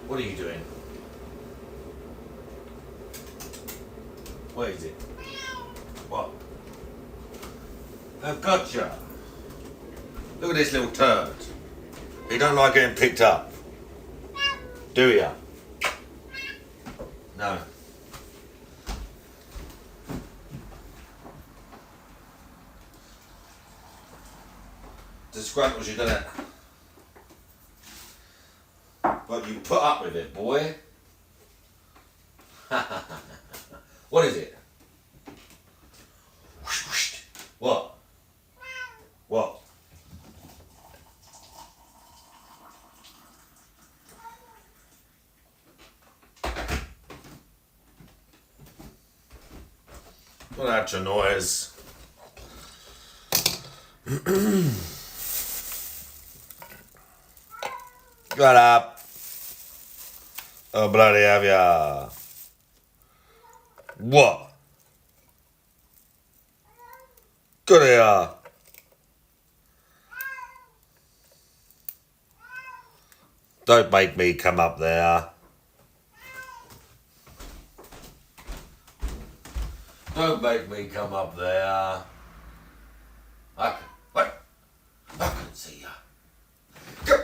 What are you doing? What is it? What? I've gotcha. Look at this little turd. You don't like getting picked up, do ya? No. Disgruntles you, doesn't it? But you put up with it, boy. What is it? What? What? Well, that's a noise. Shut up. Oh, bloody have ya. What? Good here. Don't make me come up there. Don't make me come up there. Wait. I can see ya. Go.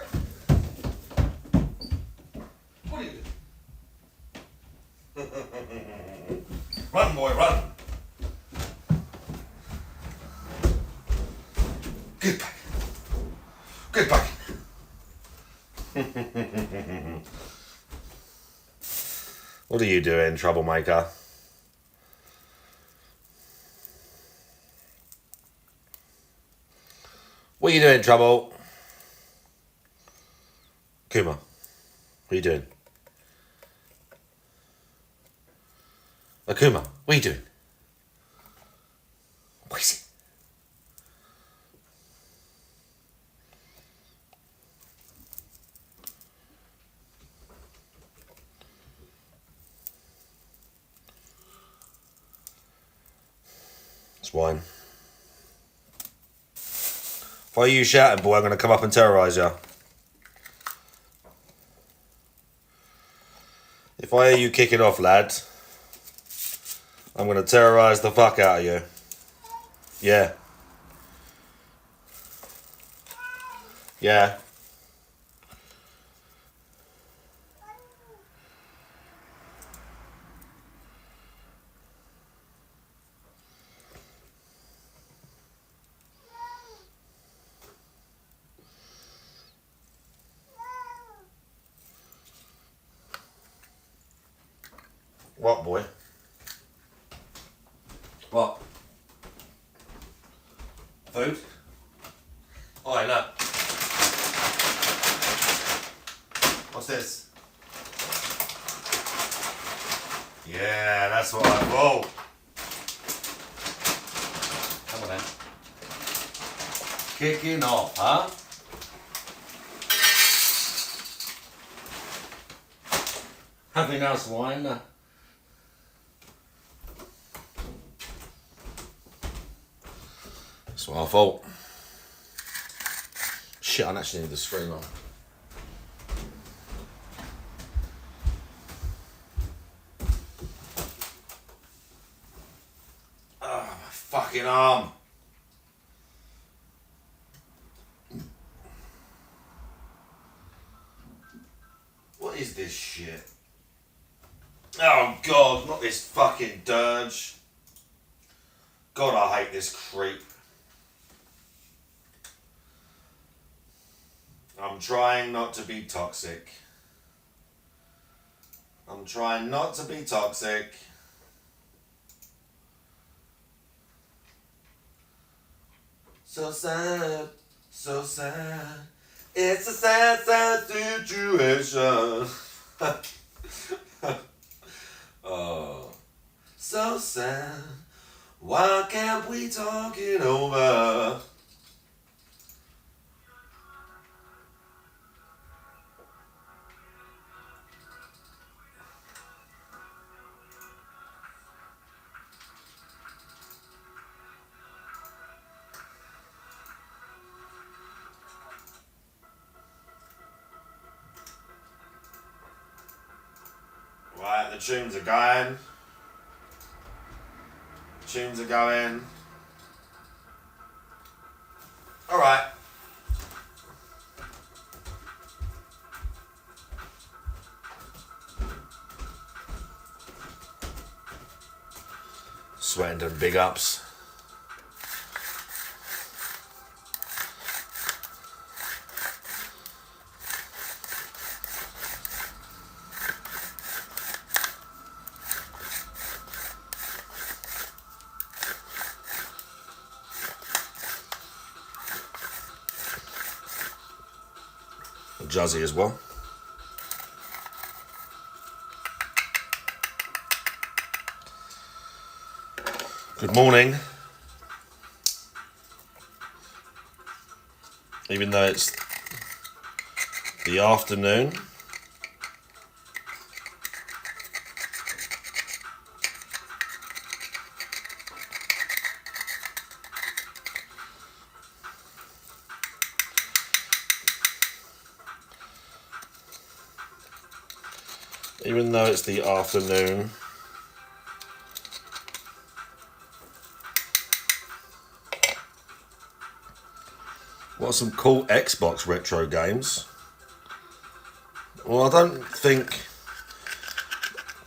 What are you doing? Run, boy, run. Get back. Get back. What are you doing, troublemaker? What are you doing, Trouble? Kuma, what are you doing? Akuma, what are you doing? What is it? It's wine. If I hear you shouting, boy, I'm going to come up and terrorise you. If I hear you kicking off, lad, I'm going to terrorise the fuck out of you. Yeah. Yeah. What, boy? What? Food? Oi, look. What's this? Yeah, that's what I thought. Come on then. Kicking off, huh? Having us wine. That's what I thought. Shit, I actually need the screen on. Oh, my fucking arm. What is this shit? Oh God, not this fucking dirge. God, I hate this creep. I'm trying not to be toxic. I'm trying not to be toxic. So sad, so sad. It's a sad, sad situation. Oh, so sad. Why can't we talk it over? the tunes are going. Tunes are going. Alright. Swindon big ups. Jazzy as well. Good morning. Even though it's the afternoon. Even though it's the afternoon. What are some cool Xbox retro games? Well, I don't think...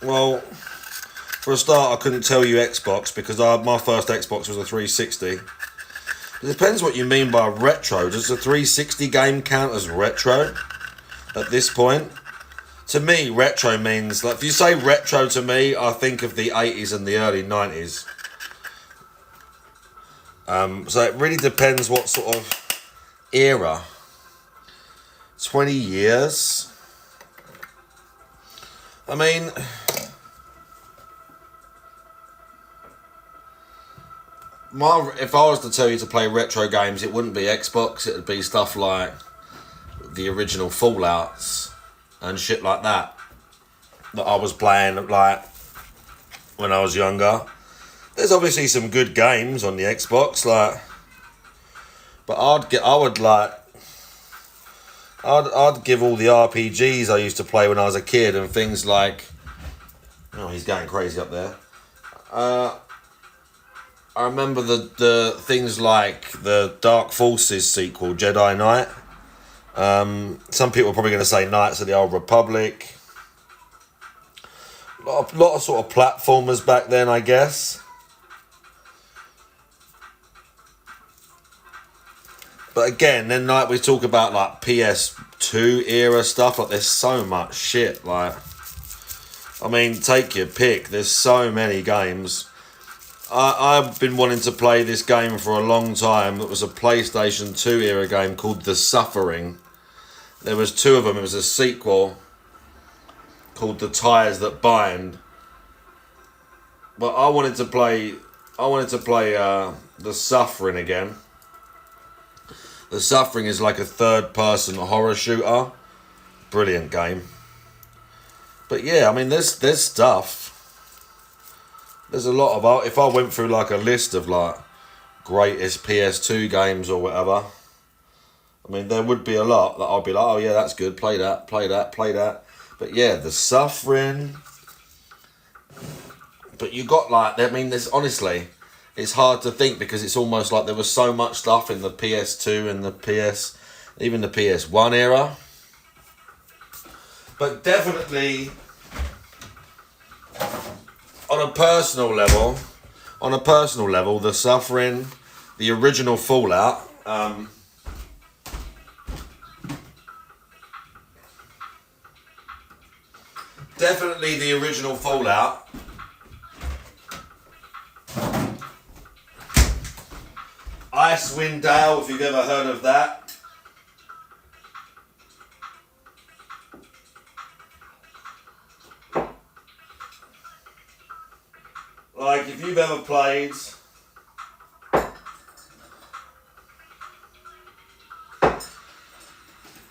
Well, for a start, I couldn't tell you Xbox because my first Xbox was a 360. It depends what you mean by retro. Does a 360 game count as retro at this point? To me, retro means, like, if you say retro to me, I think of the 80s and the early 90s. So it really depends what sort of era. 20 years. I mean, if I was to tell you to play retro games, it wouldn't be Xbox, it would be stuff like the original Fallouts and shit like that I was playing like when I was younger. There's obviously some good games on the Xbox, like, but I'd give all the RPGs I used to play when I was a kid and things like, oh, he's going crazy up there. I remember the things like the Dark Forces sequel, Jedi Knight. Some people are probably going to say Knights of the Old Republic. A lot of sort of platformers back then, I guess. But again, then like we talk about like PS2 era stuff, like there's so much shit. Like, I mean, take your pick. There's so many games. I've been wanting to play this game for a long time. It was a PlayStation 2 era game called The Suffering. There was two of them. It was a sequel called The Ties That Bind. But I wanted to play The Suffering again. The Suffering is like a third-person horror shooter. Brilliant game. But yeah, I mean, there's stuff. There's a lot of... If I went through like a list of like greatest PS2 games or whatever, I mean, there would be a lot that I'd be like, oh yeah, that's good, play that. But yeah, The Suffering. But you got like, I mean, there's honestly, it's hard to think because it's almost like there was so much stuff in the PS2 and even the PS1 era. But definitely, on a personal level, The Suffering, the original Fallout, definitely the original Fallout. Icewind Dale, if you've ever heard of that. Like, if you've ever played...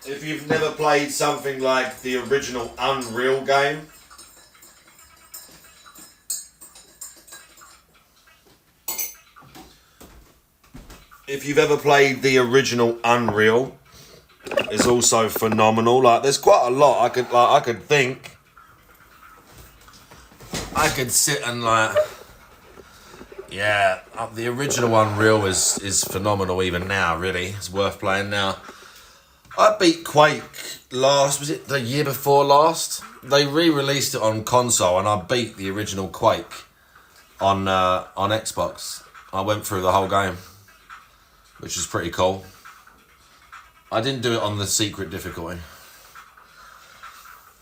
If you've never played something like the original Unreal game, if you've ever played the original Unreal, it's also phenomenal. Like, there's quite a lot I could think. I could sit and like, yeah, the original Unreal is phenomenal even now. Really, it's worth playing now. I beat Quake last. Was it the year before last? They re-released it on console, and I beat the original Quake on Xbox. I went through the whole game, which is pretty cool. I didn't do it on the secret difficulty.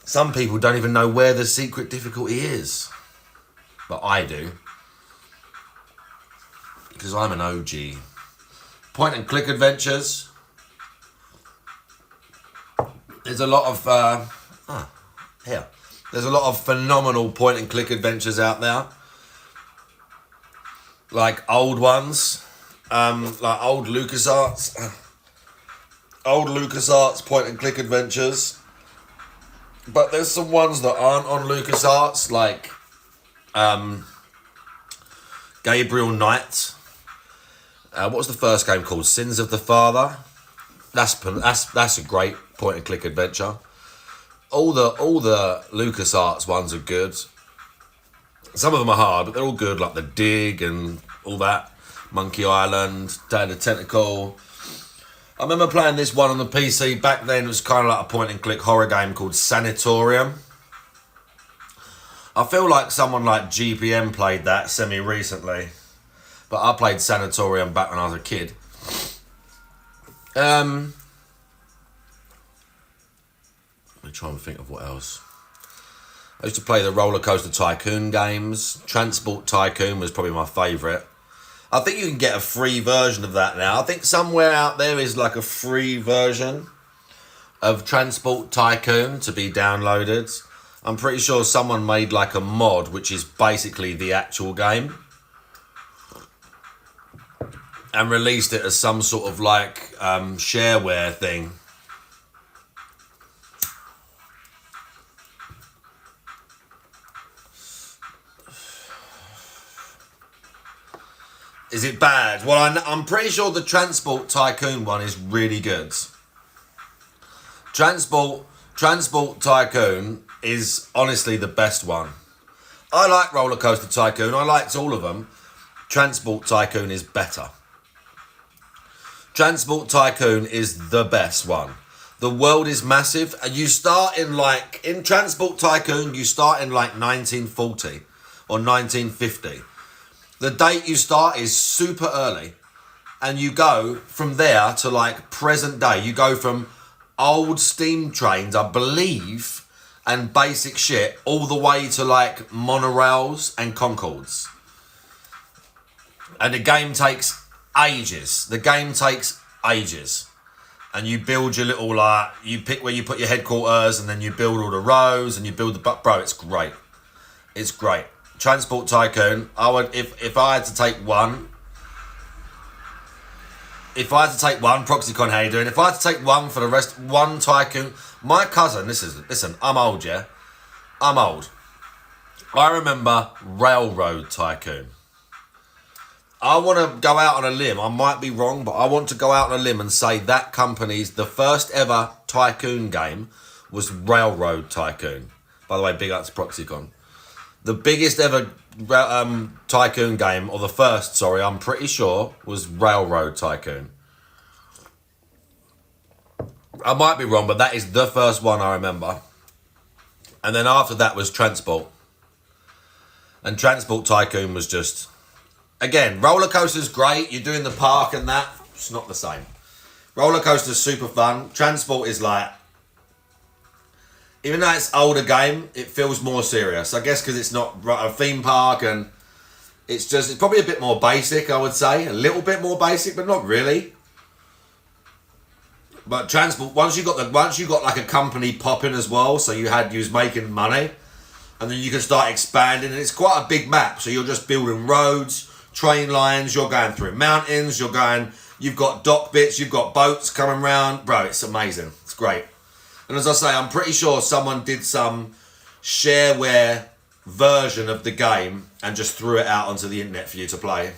Some people don't even know where the secret difficulty is, but I do. Because I'm an OG. Point and click adventures. There's a lot of There's a lot of phenomenal point and click adventures out there. Like old ones. Like old LucasArts point and click adventures. But there's some ones that aren't on LucasArts, like Gabriel Knight. What was the first game called? Sins of the Father. That's a great point and click adventure. All the LucasArts ones are good. Some of them are hard, but they're all good, like The Dig and all that. Monkey Island, Day of the Tentacle. I remember playing this one on the PC back then. It was kind of like a point and click horror game called Sanatorium. I feel like someone like GPM played that semi-recently. But I played Sanatorium back when I was a kid. Let me try and think of what else. I used to play the Roller Coaster Tycoon games. Transport Tycoon was probably my favourite. I think you can get a free version of that now. I think somewhere out there is like a free version of Transport Tycoon to be downloaded. I'm pretty sure someone made like a mod, which is basically the actual game, and released it as some sort of like shareware thing. Is it bad? Well, I'm pretty sure the Transport Tycoon one is really good. Transport Tycoon is honestly the best one. I like Roller Coaster Tycoon. I liked all of them. Transport Tycoon is better. Transport Tycoon is the best one. The world is massive. And you start in Transport Tycoon, you start in like 1940 or 1950. The date you start is super early, and you go from there to like present day. You go from old steam trains, I believe, and basic shit, all the way to like monorails and Concords. And the game takes ages. And you build your little, you pick where you put your headquarters, and then you build all the rows, and you build bro, it's great. It's great. Transport Tycoon, I would, if I had to take one, Proxycon, how you doing? If I had to take one for the rest, one Tycoon, my cousin, listen, I'm old, yeah? I'm old. I remember Railroad Tycoon. I want to go out on a limb, I might be wrong, but I want to go out on a limb and say that company's, the first ever Tycoon game was Railroad Tycoon. By the way, big up to Proxycon. The biggest ever Tycoon game, or the first, sorry, I'm pretty sure, was Railroad Tycoon. I might be wrong, but that is the first one I remember. And then after that was Transport. And Transport Tycoon was just... Again, Roller Coaster's great, you're doing the park and that, it's not the same. Roller Coaster's super fun. Transport is like... Even though it's an older game, it feels more serious. I guess because it's not a theme park, and it's probably a bit more basic, I would say. A little bit more basic, but not really. But Transport, once you got like a company popping as well, so you was making money, and then you can start expanding, and it's quite a big map. So you're just building roads, train lines, you're going through mountains, you've got dock bits, you've got boats coming round. Bro, it's amazing. It's great. And as I say, I'm pretty sure someone did some shareware version of the game and just threw it out onto the internet for you to play.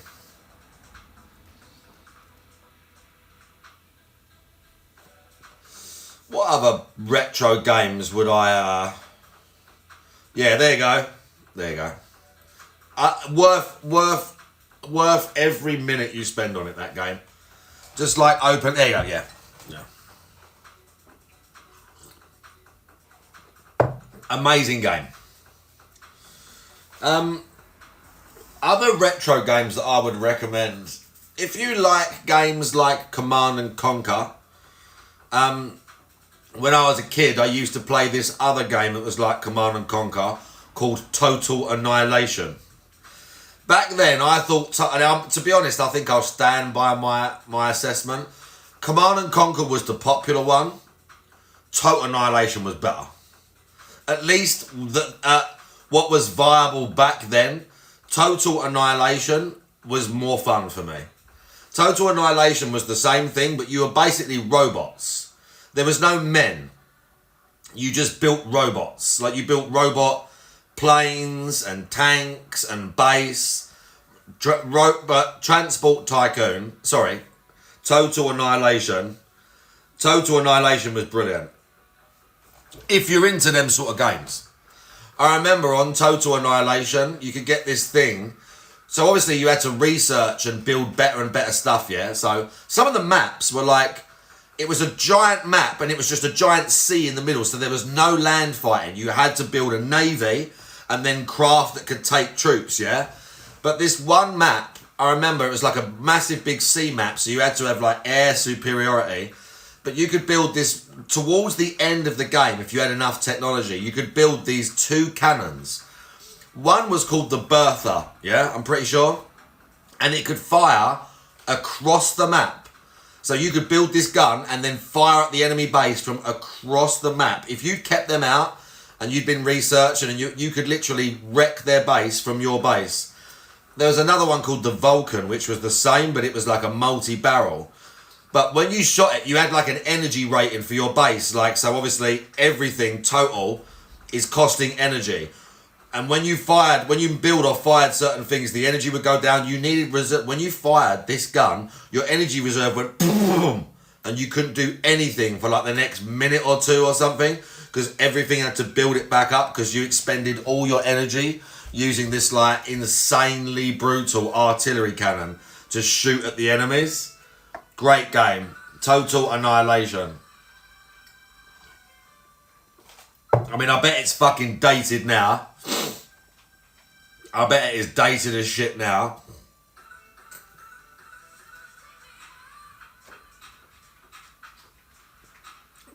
What other retro games would I... Yeah, there you go. There you go. Worth every minute you spend on it, that game. Just like open, there you go, yeah. Amazing game. Other retro games that I would recommend, if you like games like Command and Conquer, when I was a kid, I used to play this other game that was like Command and Conquer called Total Annihilation. Back then, I thought, to be honest, I think I'll stand by my assessment. Command and Conquer was the popular one. Total Annihilation was better. At least what was viable back then, Total Annihilation was more fun for me. Total Annihilation was the same thing, but you were basically robots. There was no men. You just built robots. Like, you built robot planes and tanks and base. But Transport Tycoon, Total Annihilation. Total Annihilation was brilliant. If you're into them sort of games. I remember on Total Annihilation, you could get this thing. So obviously you had to research and build better and better stuff, yeah? So some of the maps were like, it was a giant map and it was just a giant sea in the middle. So there was no land fighting. You had to build a navy and then craft that could take troops, yeah? But this one map, I remember it was like a massive big sea map. So you had to have like air superiority. But you could build this, towards the end of the game, if you had enough technology, you could build these two cannons. One was called the Bertha, yeah, I'm pretty sure. And it could fire across the map. So you could build this gun and then fire at the enemy base from across the map. If you kept them out and you'd been researching, and you could literally wreck their base from your base. There was another one called the Vulcan, which was the same, but it was like a multi-barrel. But when you shot it, you had like an energy rating for your base. Like, so obviously everything total is costing energy. And when you build or fired certain things, the energy would go down. You needed reserve. When you fired this gun, your energy reserve went boom, and you couldn't do anything for like the next minute or two or something, because everything had to build it back up because you expended all your energy using this like insanely brutal artillery cannon to shoot at the enemies. Great game. Total Annihilation. I mean, I bet it's fucking dated now. I bet it is dated as shit now.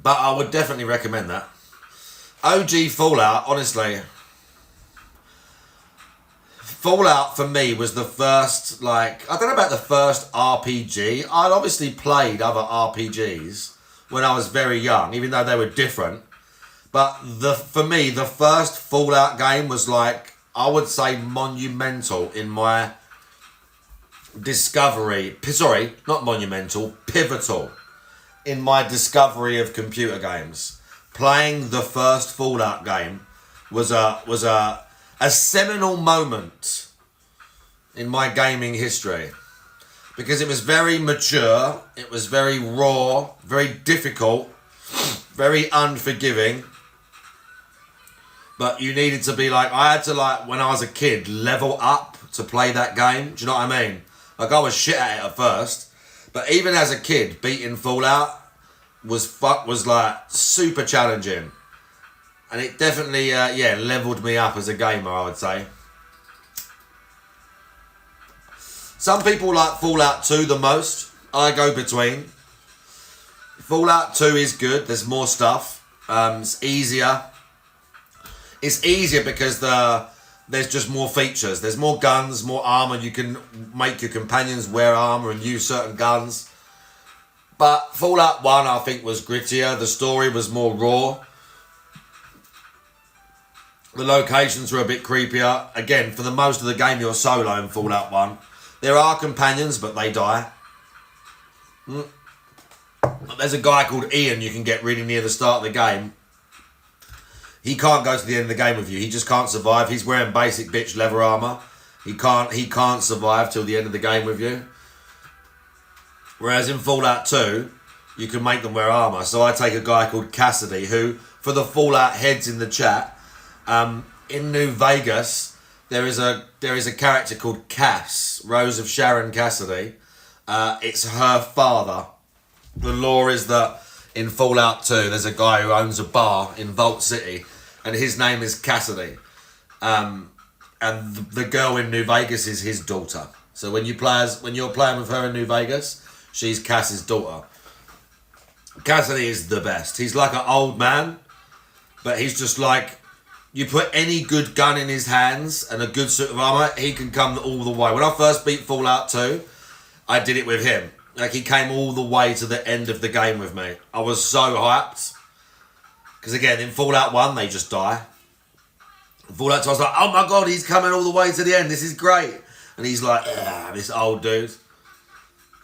But I would definitely recommend that. OG Fallout, honestly. Fallout for me was the first, like, I don't know about the first RPG. I'd obviously played other RPGs when I was very young, even though they were different. But for me, the first Fallout game was like, I would say monumental in my discovery. Sorry, not monumental, pivotal in my discovery of computer games. Playing the first Fallout game was a seminal moment in my gaming history, because it was very mature, it was very raw, very difficult, very unforgiving, but you needed to be like, I had to, like, when I was a kid, level up to play that game. Do you know what I mean? Like, I was shit at it at first, but even as a kid, beating Fallout was like super challenging. And it definitely, leveled me up as a gamer, I would say. Some people like Fallout 2 the most. I go between. Fallout 2 is good. There's more stuff. It's easier. It's easier because there's just more features. There's more guns, more armor. You can make your companions wear armor and use certain guns. But Fallout 1, I think, was grittier. The story was more raw. The locations were a bit creepier. Again, for the most of the game, you're solo in Fallout 1. There are companions, but they die. There's a guy called Ian you can get really near the start of the game. He can't go to the end of the game with you. He just can't survive. He's wearing basic bitch leather armor. He can't survive till the end of the game with you. Whereas in Fallout 2, you can make them wear armor. So I take a guy called Cassidy, who, for the Fallout heads in the chat, in New Vegas, there is a character called Cass, Rose of Sharon Cassidy. It's her father. The lore is that in Fallout 2, there's a guy who owns a bar in Vault City, and his name is Cassidy. And the girl in New Vegas is his daughter. So when you're playing with her in New Vegas, she's Cass's daughter. Cassidy is the best. He's like an old man, but he's just like, you put any good gun in his hands and a good suit of armour, he can come all the way. When I first beat Fallout 2, I did it with him. Like, he came all the way to the end of the game with me. I was so hyped. Because again, in Fallout 1, they just die. In Fallout 2, I was like, oh my god, he's coming all the way to the end. This is great. And he's like, this old dude.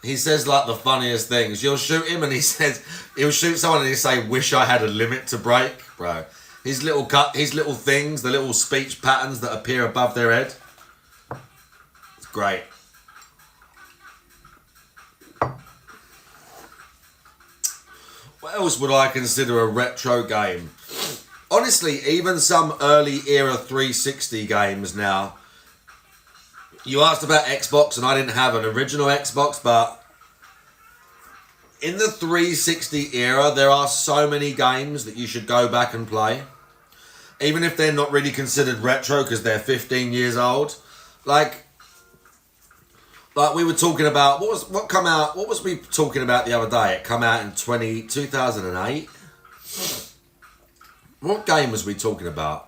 He says like the funniest things. You'll shoot him and he'll shoot someone and he'll say, wish I had a limit to break. Bro, his little things, the little speech patterns that appear above their head. It's great. What else would I consider a retro game? Honestly, even some early era 360 games now. You asked about Xbox and I didn't have an original Xbox, but in the 360 era, there are so many games that you should go back and play. Even if they're not really considered retro because they're 15 years old. Like we were talking about, what was we talking about the other day? It come out in 2008. What game was we talking about?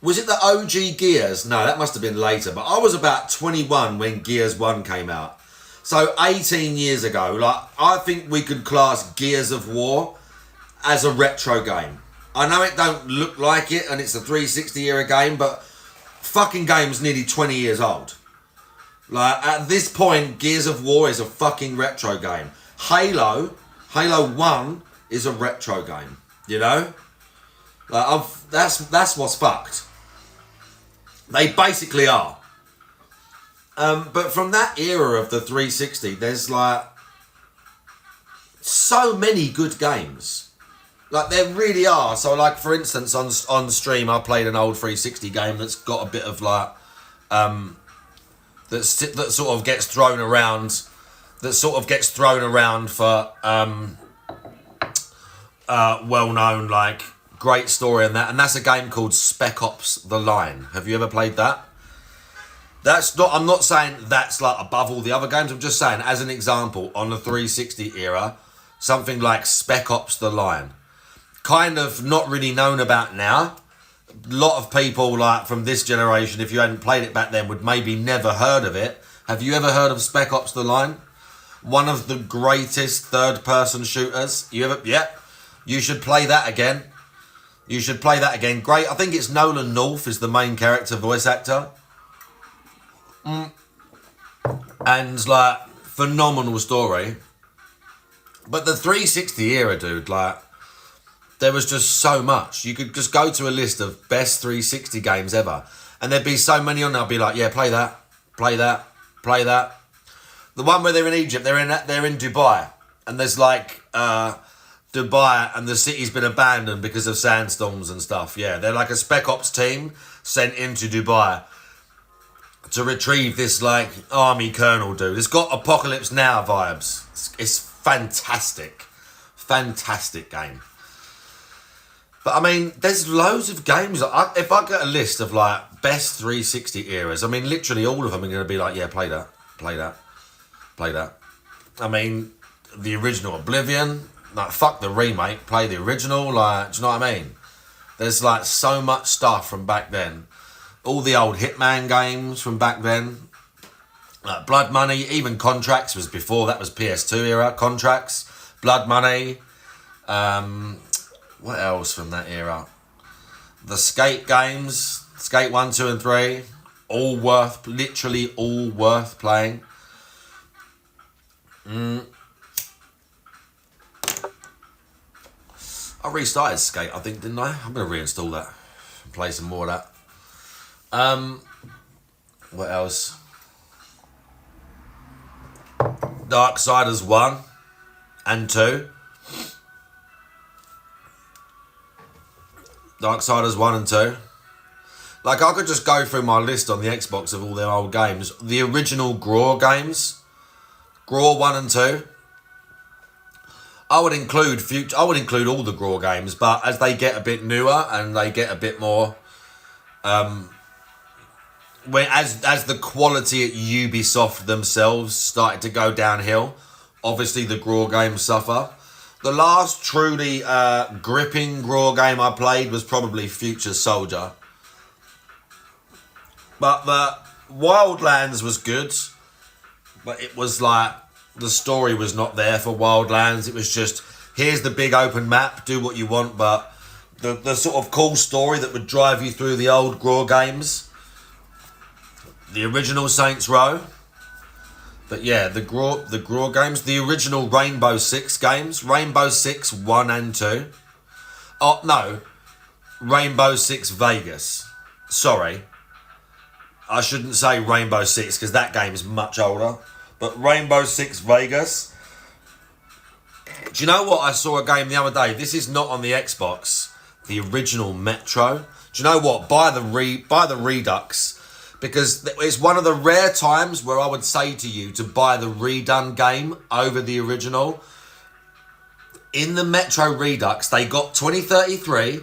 Was it the OG Gears? No, that must have been later. But I was about 21 when Gears 1 came out. So 18 years ago, like, I think we could class Gears of War as a retro game. I know it don't look like it and it's a 360 era game, but fucking game's nearly 20 years old. Like, at this point, Gears of War is a fucking retro game. Halo 1 is a retro game, you know? Like, that's what's fucked. They basically are. But from that era of the 360, there's like so many good games. Like, there really are. So, like, for instance, on stream, I played an old 360 game that's got a bit of like that sort of gets thrown around. That sort of gets thrown around for well-known, like, great story and that, and that's a game called Spec Ops: The Line. Have you ever played that? I'm not saying that's like above all the other games. I'm just saying, as an example, on the 360 era, something like Spec Ops: The Line, kind of not really known about now. A lot of people, like, from this generation, if you hadn't played it back then, would maybe never heard of it. Have you ever heard of Spec Ops: The Line? One of the greatest third-person shooters. Yeah. You should play that again. You should play that again. Great. I think it's Nolan North is the main character voice actor. And, like, phenomenal story. But the 360 era, dude, like, there was just so much. You could just go to a list of best 360 games ever. And there'd be so many on there. I'd be like, yeah, play that, play that, play that. The one where they're in Egypt, they're in Dubai. And there's, like, Dubai and the city's been abandoned because of sandstorms and stuff. Yeah, they're like a Spec Ops team sent into Dubai to retrieve this, like, army colonel dude. It's got Apocalypse Now vibes. It's fantastic. Fantastic game. But, I mean, there's loads of games. If I get a list of, like, best 360 eras, I mean, literally all of them are going to be like, yeah, play that, play that, play that. I mean, the original Oblivion, like, fuck the remake, play the original, like, do you know what I mean? There's, like, so much stuff from back then. All the old Hitman games from back then. Like Blood Money, even Contracts was before, that was PS2 era. Contracts, Blood Money, what else from that era? The Skate games, Skate 1, 2 and 3, literally all worth playing. I restarted Skate, I think, didn't I? I'm going to reinstall that and play some more of that. What else? Darksiders 1 and 2. Darksiders 1 and 2. Like, I could just go through my list on the Xbox of all their old games. The original Graw games, Graw 1 and 2. I would include all the Graw games, but as they get a bit newer and they get a bit more, as the quality at Ubisoft themselves started to go downhill, obviously the Graw games suffer. The last truly gripping Graw game I played was probably Future Soldier. But the Wildlands was good, but it was like, the story was not there for Wildlands. It was just, here's the big open map, do what you want, but the sort of cool story that would drive you through the old Graw games. The original Saints Row. But yeah, the Graw games. The original Rainbow Six games. Rainbow Six 1 and 2. Oh, no. Rainbow Six Vegas. Sorry. I shouldn't say Rainbow Six because that game is much older. But Rainbow Six Vegas. Do you know what? I saw a game the other day. This is not on the Xbox. The original Metro. Do you know what? Buy the Redux. Because it's one of the rare times where I would say to you to buy the redone game over the original. In the Metro Redux, they got 2033.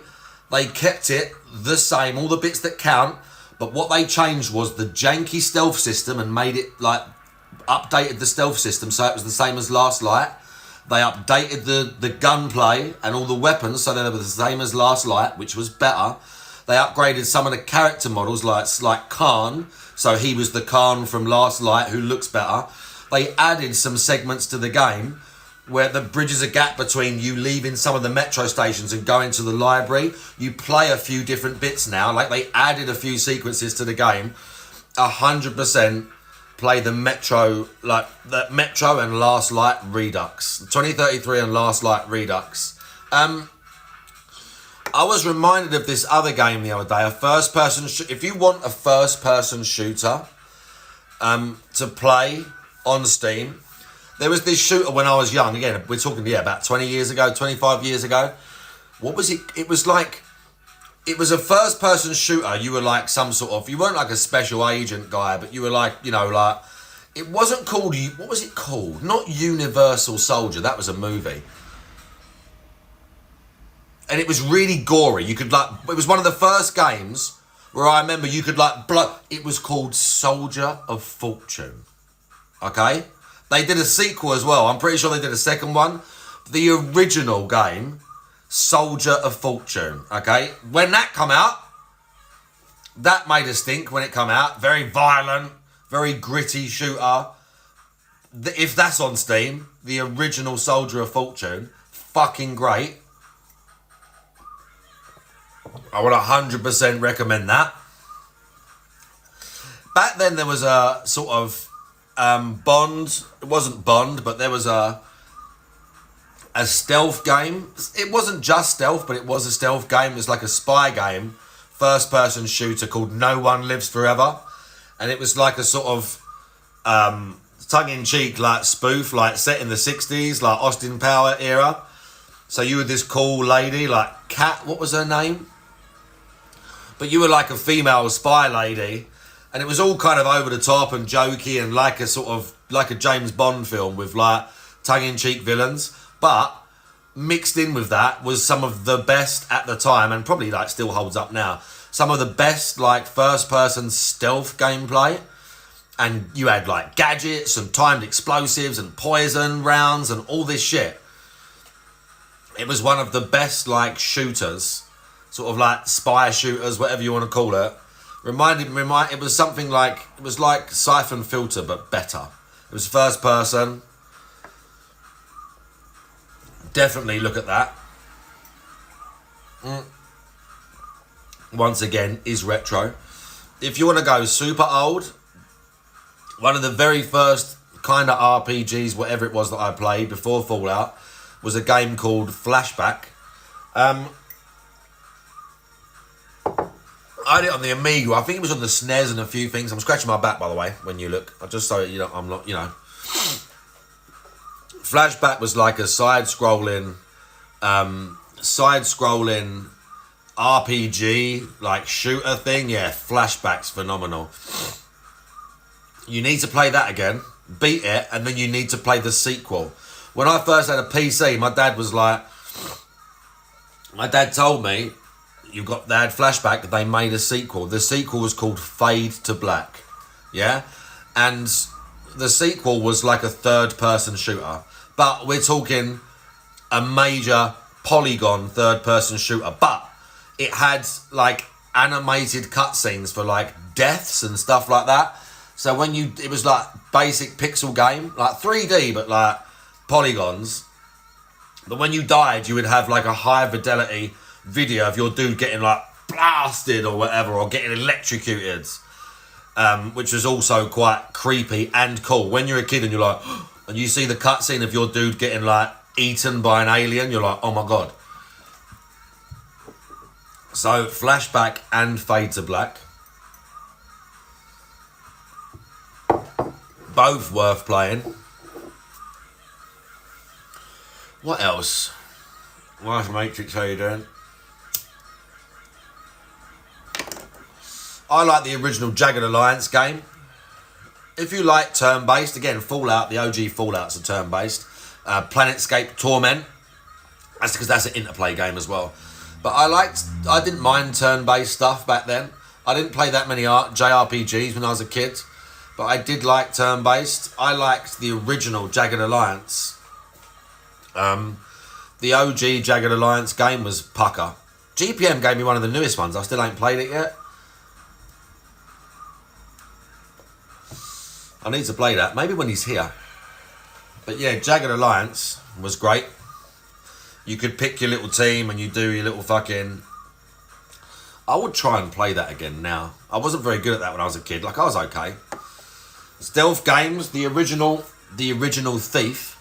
They kept it the same, all the bits that count. But what they changed was the janky stealth system and made it like, updated the stealth system so it was the same as Last Light. They updated the gunplay and all the weapons so they were the same as Last Light, which was better. They upgraded some of the character models like Khan, so he was the Khan from Last Light who looks better. They added some segments to the game where there bridges a gap between you leaving some of the metro stations and going to the library. You play a few different bits now, like they added a few sequences to the game. 100% play the Metro and Last Light Redux. 2033 and Last Light Redux. I was reminded of this other game the other day, a first-person... If you want a first-person shooter to play on Steam, there was this shooter when I was young. Again, we're talking, about 20 years ago, 25 years ago. What was it? It was like... It was a first-person shooter. You were like some sort of... You weren't like a special agent guy, but you were like, It wasn't called... What was it called? Not Universal Soldier. That was a movie. And it was really gory. You could it was one of the first games where I remember you could it was called Soldier of Fortune. Okay? They did a sequel as well. I'm pretty sure they did a second one. The original game, Soldier of Fortune. Okay? When that come out, that made us think when it come out. Very violent, very gritty shooter. If that's on Steam, the original Soldier of Fortune, fucking great. I would 100% recommend that. Back then there was a sort of Bond. It wasn't Bond, but there was a stealth game. It wasn't just stealth, but it was a stealth game. It was like a spy game, first-person shooter called No One Lives Forever. And it was like a sort of tongue-in-cheek like spoof, like set in the 60s, like Austin Power era. So you were this cool lady, like Kat, what was her name? But you were like a female spy lady, and it was all kind of over the top and jokey and like a James Bond film with like tongue-in-cheek villains. But mixed in with that was some of the best at the time, and probably like still holds up now, some of the best like first-person stealth gameplay. And you had like gadgets and timed explosives and poison rounds and all this shit. It was one of the best like shooters, sort of like spy shooters, whatever you want to call it. It was something like, it was like Siphon Filter, but better. It was first person. Definitely look at that. Once again, is retro. If you want to go super old, one of the very first kind of RPGs, whatever it was that I played before Fallout, was a game called Flashback. I had it on the Amiga. I think it was on the SNES and a few things. I'm scratching my back, by the way, when you look. Just so you know, I'm not, Flashback was like a side-scrolling RPG, like shooter thing, yeah, Flashback's phenomenal. You need to play that again, beat it, and then you need to play the sequel. When I first had a PC, my dad was like, my dad told me, they had Flashback, they made a sequel. The sequel was called Fade to Black, yeah? And the sequel was like a third-person shooter. But we're talking a major polygon third-person shooter. But it had like animated cutscenes for like deaths and stuff like that. So it was like basic pixel game, like 3D, but like polygons. But when you died, you would have like a high fidelity video of your dude getting like blasted or whatever, or getting electrocuted, which was also quite creepy and cool. When you're a kid and you're like, and you see the cutscene of your dude getting like eaten by an alien, you're like, oh my god. So Flashback and Fade to Black, both worth playing. What else? Why's Matrix, how you doing? I like the original Jagged Alliance game. If you like turn-based, again, Fallout, the OG Fallout's a turn-based. Planetscape Torment, that's because that's an interplay game as well. But I didn't mind turn-based stuff back then. I didn't play that many JRPGs when I was a kid, but I did like turn-based. I liked the original Jagged Alliance. The OG Jagged Alliance game was pucker. GPM gave me one of the newest ones. I still ain't played it yet. I need to play that. Maybe when he's here. But yeah, Jagged Alliance was great. You could pick your little team and you do your little fucking... I would try and play that again now. I wasn't very good at that when I was a kid. Like, I was okay. Stealth games, the original Thief.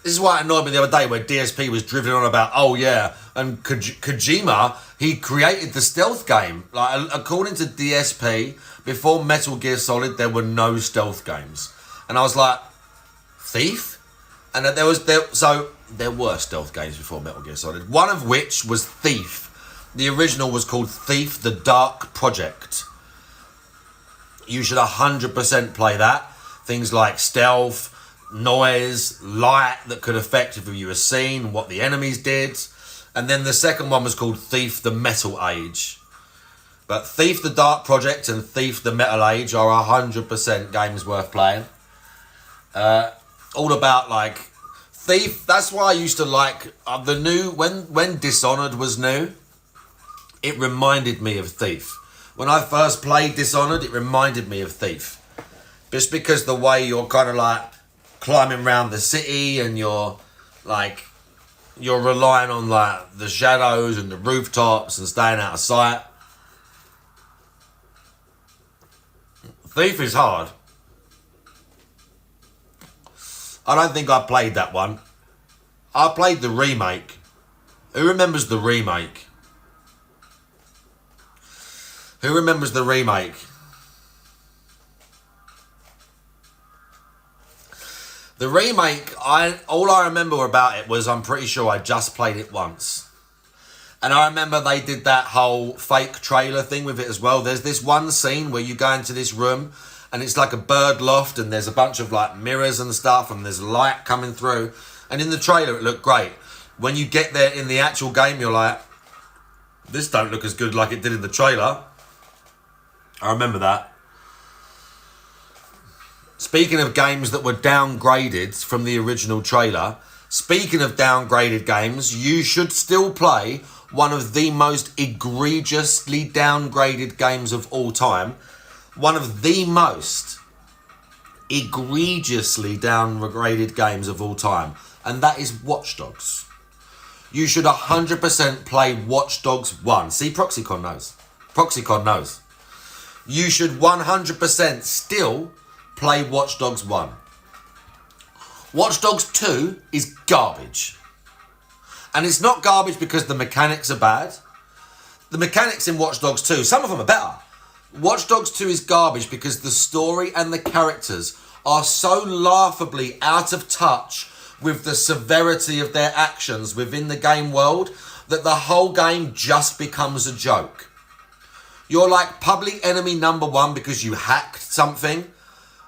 This is why it annoyed me the other day where DSP was driven on about, oh yeah, and Kojima, he created the stealth game. Like, according to DSP, before Metal Gear Solid, there were no stealth games. And I was like, Thief? And there were stealth games before Metal Gear Solid. One of which was Thief. The original was called Thief: The Dark Project. You should 100% play that. Things like stealth, noise, light that could affect if you were seen, what the enemies did. And then the second one was called Thief: The Metal Age. But Thief: The Dark Project and Thief: The Metal Age are 100% games worth playing. All about like Thief. That's why I used to like the new when Dishonored was new. It reminded me of Thief. When I first played Dishonored, it reminded me of Thief. Just because the way you're kind of like climbing around the city and you're relying on like the shadows and the rooftops and staying out of sight. Thief is hard. I don't think I played that one. I played the remake. Who remembers the remake? Who remembers the remake? The remake, all I remember about it was I'm pretty sure I just played it once. And I remember they did that whole fake trailer thing with it as well. There's this one scene where you go into this room and it's like a bird loft and there's a bunch of like mirrors and stuff and there's light coming through. And in the trailer it looked great. When you get there in the actual game, you're like, this don't look as good like it did in the trailer. I remember that. Speaking of games that were downgraded from the original trailer, speaking of downgraded games, you should still play one of the most egregiously downgraded games of all time. One of the most egregiously downgraded games of all time. And that is Watch Dogs. You should 100% play Watch Dogs 1. See, Proxycon knows. Proxycon knows. You should 100% still play Watch Dogs 1. Watch Dogs 2 is garbage. And it's not garbage because the mechanics are bad. The mechanics in Watch Dogs 2, some of them are better. Watch Dogs 2 is garbage because the story and the characters are so laughably out of touch with the severity of their actions within the game world that the whole game just becomes a joke. You're like public enemy number one because you hacked something,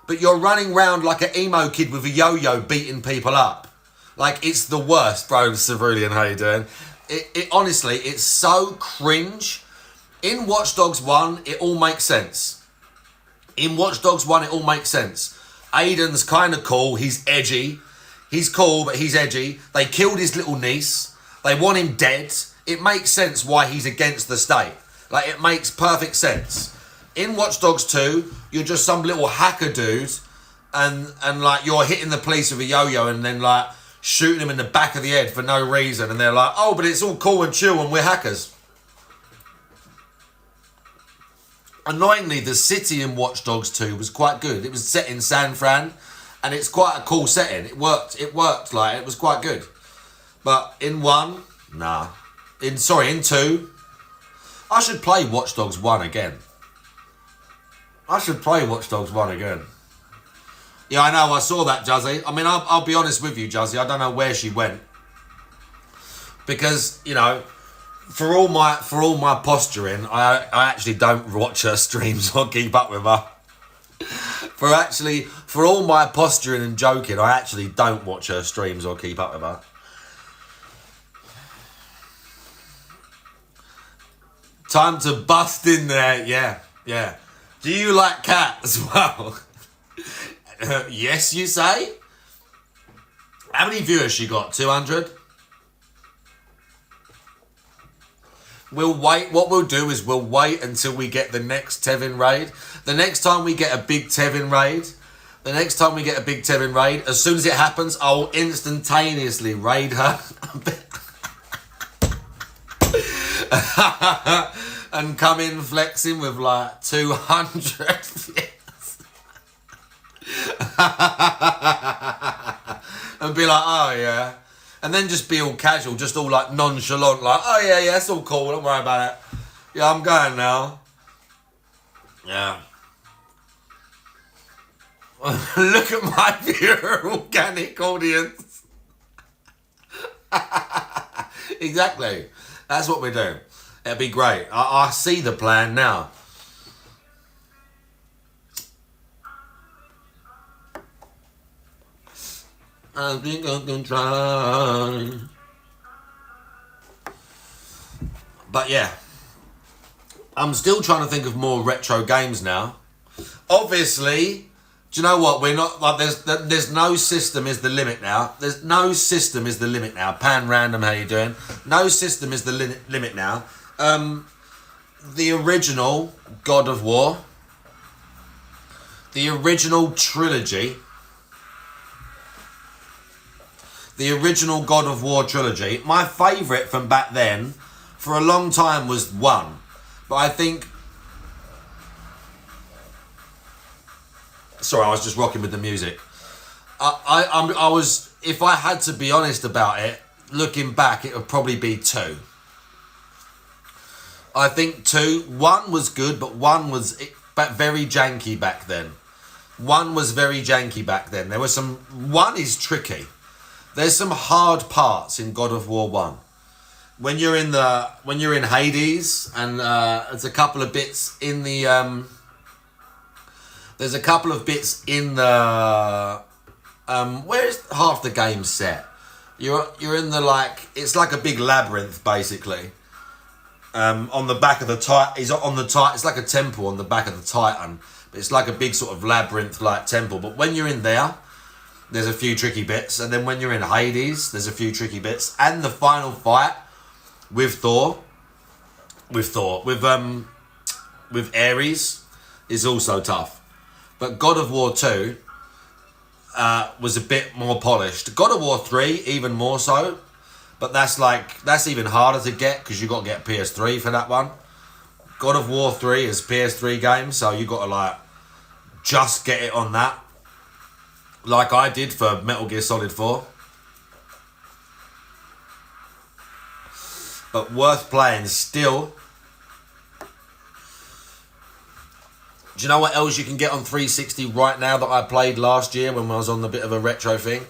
but you're running around like an emo kid with a yo-yo beating people up. Like, it's the worst, bro. Cerulean, how you doing? It honestly, it's so cringe. In Watch Dogs 1, it all makes sense. In Watch Dogs 1, it all makes sense. Aiden's kind of cool. He's edgy. He's cool, but he's edgy. They killed his little niece. They want him dead. It makes sense why he's against the state. Like, it makes perfect sense. In Watch Dogs 2, you're just some little hacker dude and like, you're hitting the police with a yo-yo and then, like, shooting him in the back of the head for no reason. And they're like, oh, but it's all cool and chill and we're hackers. Annoyingly, the city in Watch Dogs 2 was quite good. It was set in San Fran, and it's quite a cool setting. It worked, like, it was quite good. But in 1, nah. In 2, I should play Watch Dogs 1 again. Yeah, I know, I saw that, Juzzy. I mean, I'll be honest with you, Juzzy, I don't know where she went. Because, you know, for all my posturing, I actually don't watch her streams or keep up with her. For all my posturing and joking, I actually don't watch her streams or keep up with her. Time to bust in there, yeah. Do you like Cat as well? Yes, you say? How many viewers she got? 200? We'll wait. What we'll do is we'll wait until we get the next Tevin raid. The next time we get a big Tevin raid, as soon as it happens, I'll instantaneously raid her. And come in flexing with like 200 views. And be like, oh yeah. And then just be all casual, just all like nonchalant, like, oh yeah, it's all cool, don't worry about it. Yeah, I'm going now. Yeah. Look at my pure organic audience. Exactly. That's what we do. It'd be great. I see the plan now. I think I can try. But yeah, I'm still trying to think of more retro games now. Obviously, do you know what? We're not like there's no system is the limit now. There's no system is the limit now. Pan Random, how you doing? No system is the limit now. The original God of War, the original trilogy. The original God of War trilogy. My favourite from back then, for a long time, was 1. But I think... Sorry, I was just rocking with the music. I was... If I had to be honest about it, looking back, it would probably be 2. I think 2... 1 was good, but 1 was very janky back then. 1 was very janky back then. There was some... 1 is tricky. There's some hard parts in God of War 1. When you're in Hades, and there's a couple of bits in the where's half the game set? You're in the it's like a big labyrinth basically. On the back of the Titan, it's like a temple on the back of the Titan, but it's like a big sort of labyrinth like temple. But when you're in there, there's a few tricky bits, and then when you're in Hades, there's a few tricky bits, and the final fight with Ares is also tough. But God of War 2 was a bit more polished. God of War 3 even more so, but that's even harder to get because you got to get PS3 for that one. God of War 3 is PS3 game, so you got to just get it on that. Like I did for Metal Gear Solid 4. But worth playing still. Do you know what else you can get on 360 right now that I played last year when I was on the bit of a retro thing?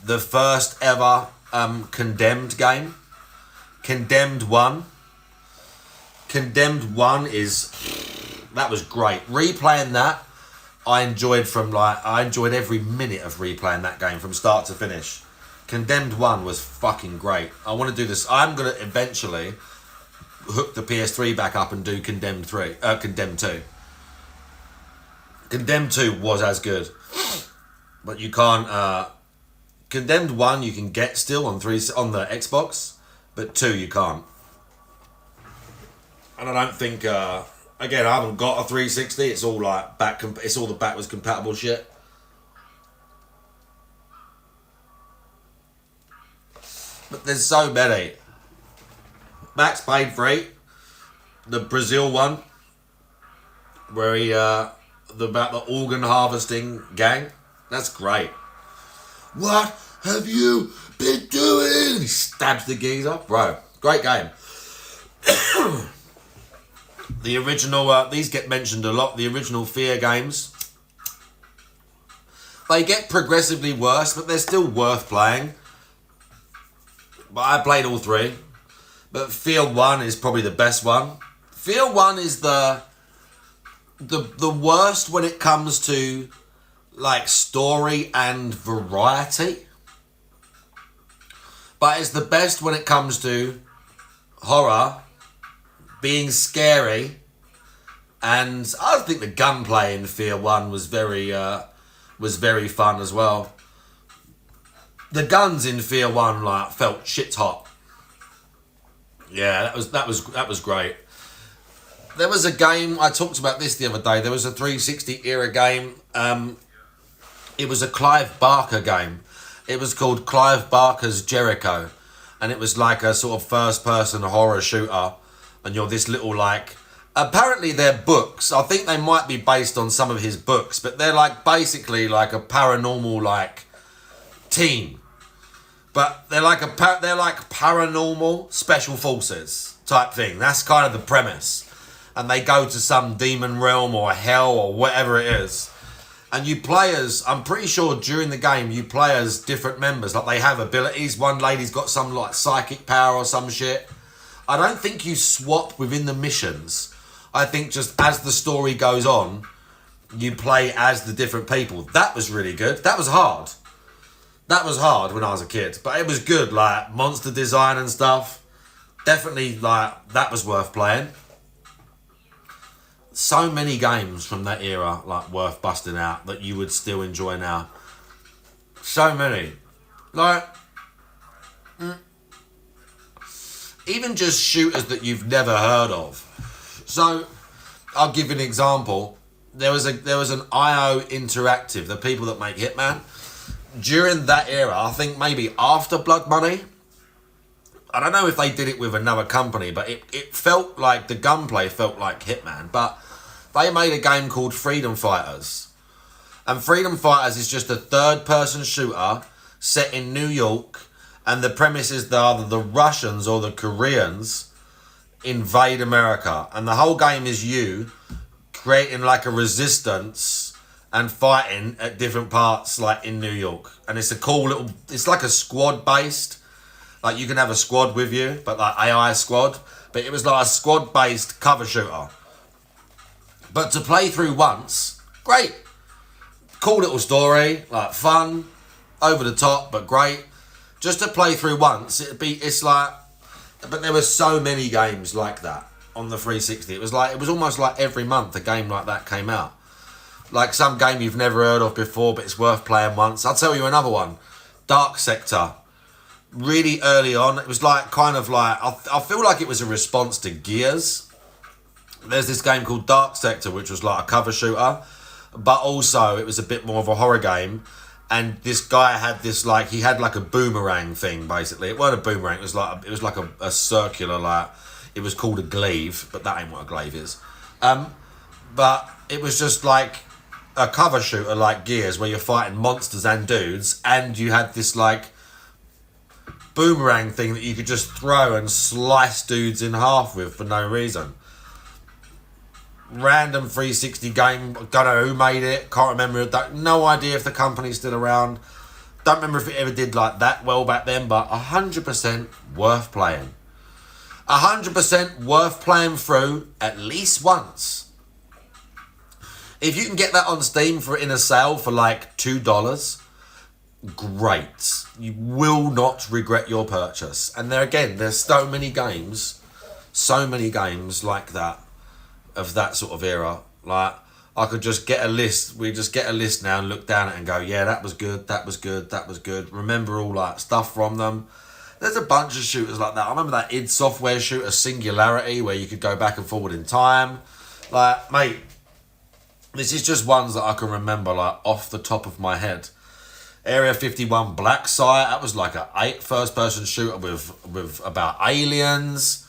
The first ever Condemned game. Condemned 1. Condemned 1 that was great. Replaying that, I enjoyed every minute of replaying that game from start to finish. Condemned 1 was fucking great. I want to do this. I'm going to eventually hook the PS3 back up and do Condemned 2. Condemned 2 was as good. But you can't... Condemned 1 you can get still on the Xbox, but 2 you can't. And I don't think... again, I haven't got a 360. It's all like it's all the backwards compatible shit. But there's so many. Max Payne 3, the Brazil one, where he about the organ harvesting gang. That's great. What have you been doing? He stabs the geezer, bro. Great game. The original, these get mentioned a lot. The original Fear games. They get progressively worse, but they're still worth playing. But I played all 3. But Fear 1 is probably the best one. Fear 1 is the worst when it comes to like story and variety. But it's the best when it comes to horror, being scary, and I think the gunplay in Fear 1 was very fun as well. The guns in Fear 1 like felt shit hot. Yeah, that was great. There was a game, I talked about this the other day, there was a 360 era game. It was a Clive Barker game. It was called Clive Barker's Jericho. And it was like a sort of first person horror shooter. And you're this little like... Apparently they're books. I think they might be based on some of his books. But they're like basically like a paranormal like team. But they're like paranormal special forces type thing. That's kind of the premise. And they go to some demon realm or hell or whatever it is. And you play as, I'm pretty sure during the game, you play as different members. Like they have abilities. One lady's got some like psychic power or some shit. I don't think you swap within the missions. I think just as the story goes on, you play as the different people. That was really good. That was hard. That was hard when I was a kid. But it was good, like monster design and stuff. Definitely, like, that was worth playing. So many games from that era, like, worth busting out that you would still enjoy now. So many. Like, even just shooters that you've never heard of. So, I'll give you an example. There was an IO Interactive, the people that make Hitman. During that era, I think maybe after Blood Money, I don't know if they did it with another company, but it felt like the gunplay felt like Hitman. But they made a game called Freedom Fighters. And Freedom Fighters is just a third-person shooter set in New York. And the premise is that either the Russians or the Koreans invade America. And the whole game is you creating like a resistance and fighting at different parts like in New York. And it's a cool little... It's like a squad-based... Like, you can have a squad with you, but like AI squad. But it was like a squad-based cover shooter. But to play through once, great. Cool little story, like fun, over the top, but great. Just to play through once, it's like... But there were so many games like that on the 360. It was almost like every month a game like that came out. Like some game you've never heard of before, but it's worth playing once. I'll tell you another one. Dark Sector. Really early on, it was like kind of like... I feel like it was a response to Gears. There's this game called Dark Sector, which was like a cover shooter. But also, it was a bit more of a horror game. And this guy had this like... He had like a boomerang thing, basically. It wasn't a boomerang. It was like a circular, like... It was called a glaive, but that ain't what a glaive is. But it was just like a cover shooter like Gears, where you're fighting monsters and dudes. And you had this like... boomerang thing that you could just throw and slice dudes in half with for no reason. Random 360 game, don't know who made it, can't remember, no idea if the company's still around, don't remember if it ever did like that well back then, but 100% worth playing. 100% worth playing through at least once. If you can get that on Steam in a sale for like $2, great. You will not regret your purchase. And there's so many games like that, of that sort of era. Like, I could just get a list. We just get a list now and look down at it and go, yeah, that was good, that was good, that was good. Remember all that stuff from them. There's a bunch of shooters like that. I remember that id Software shooter, Singularity, where you could go back and forward in time. Like, mate, this is just ones that I can remember, like, off the top of my head. Area 51 Black Site, that was like a first-person shooter with about aliens.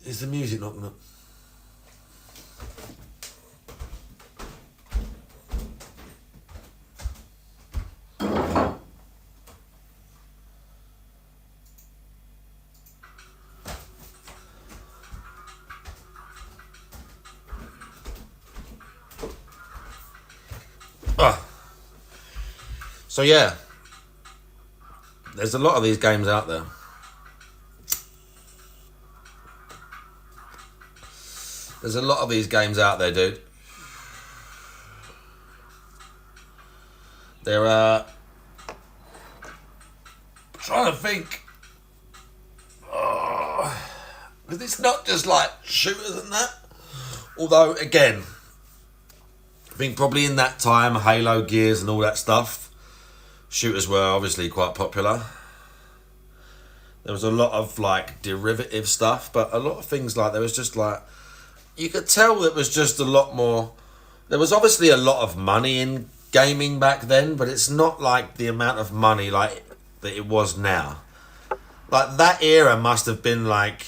Is the music not gonna... So yeah, there's a lot of these games out there. There's a lot of these games out there, dude. They're trying to think. Because it's not just like shooters and that. Although, again, I think probably in that time, Halo, Gears and all that stuff, shooters were obviously quite popular. There was a lot of like derivative stuff, but a lot of things like there was just like, you could tell it was just a lot more. There was obviously a lot of money in gaming back then, but it's not like the amount of money like that it was now. Like that era must have been like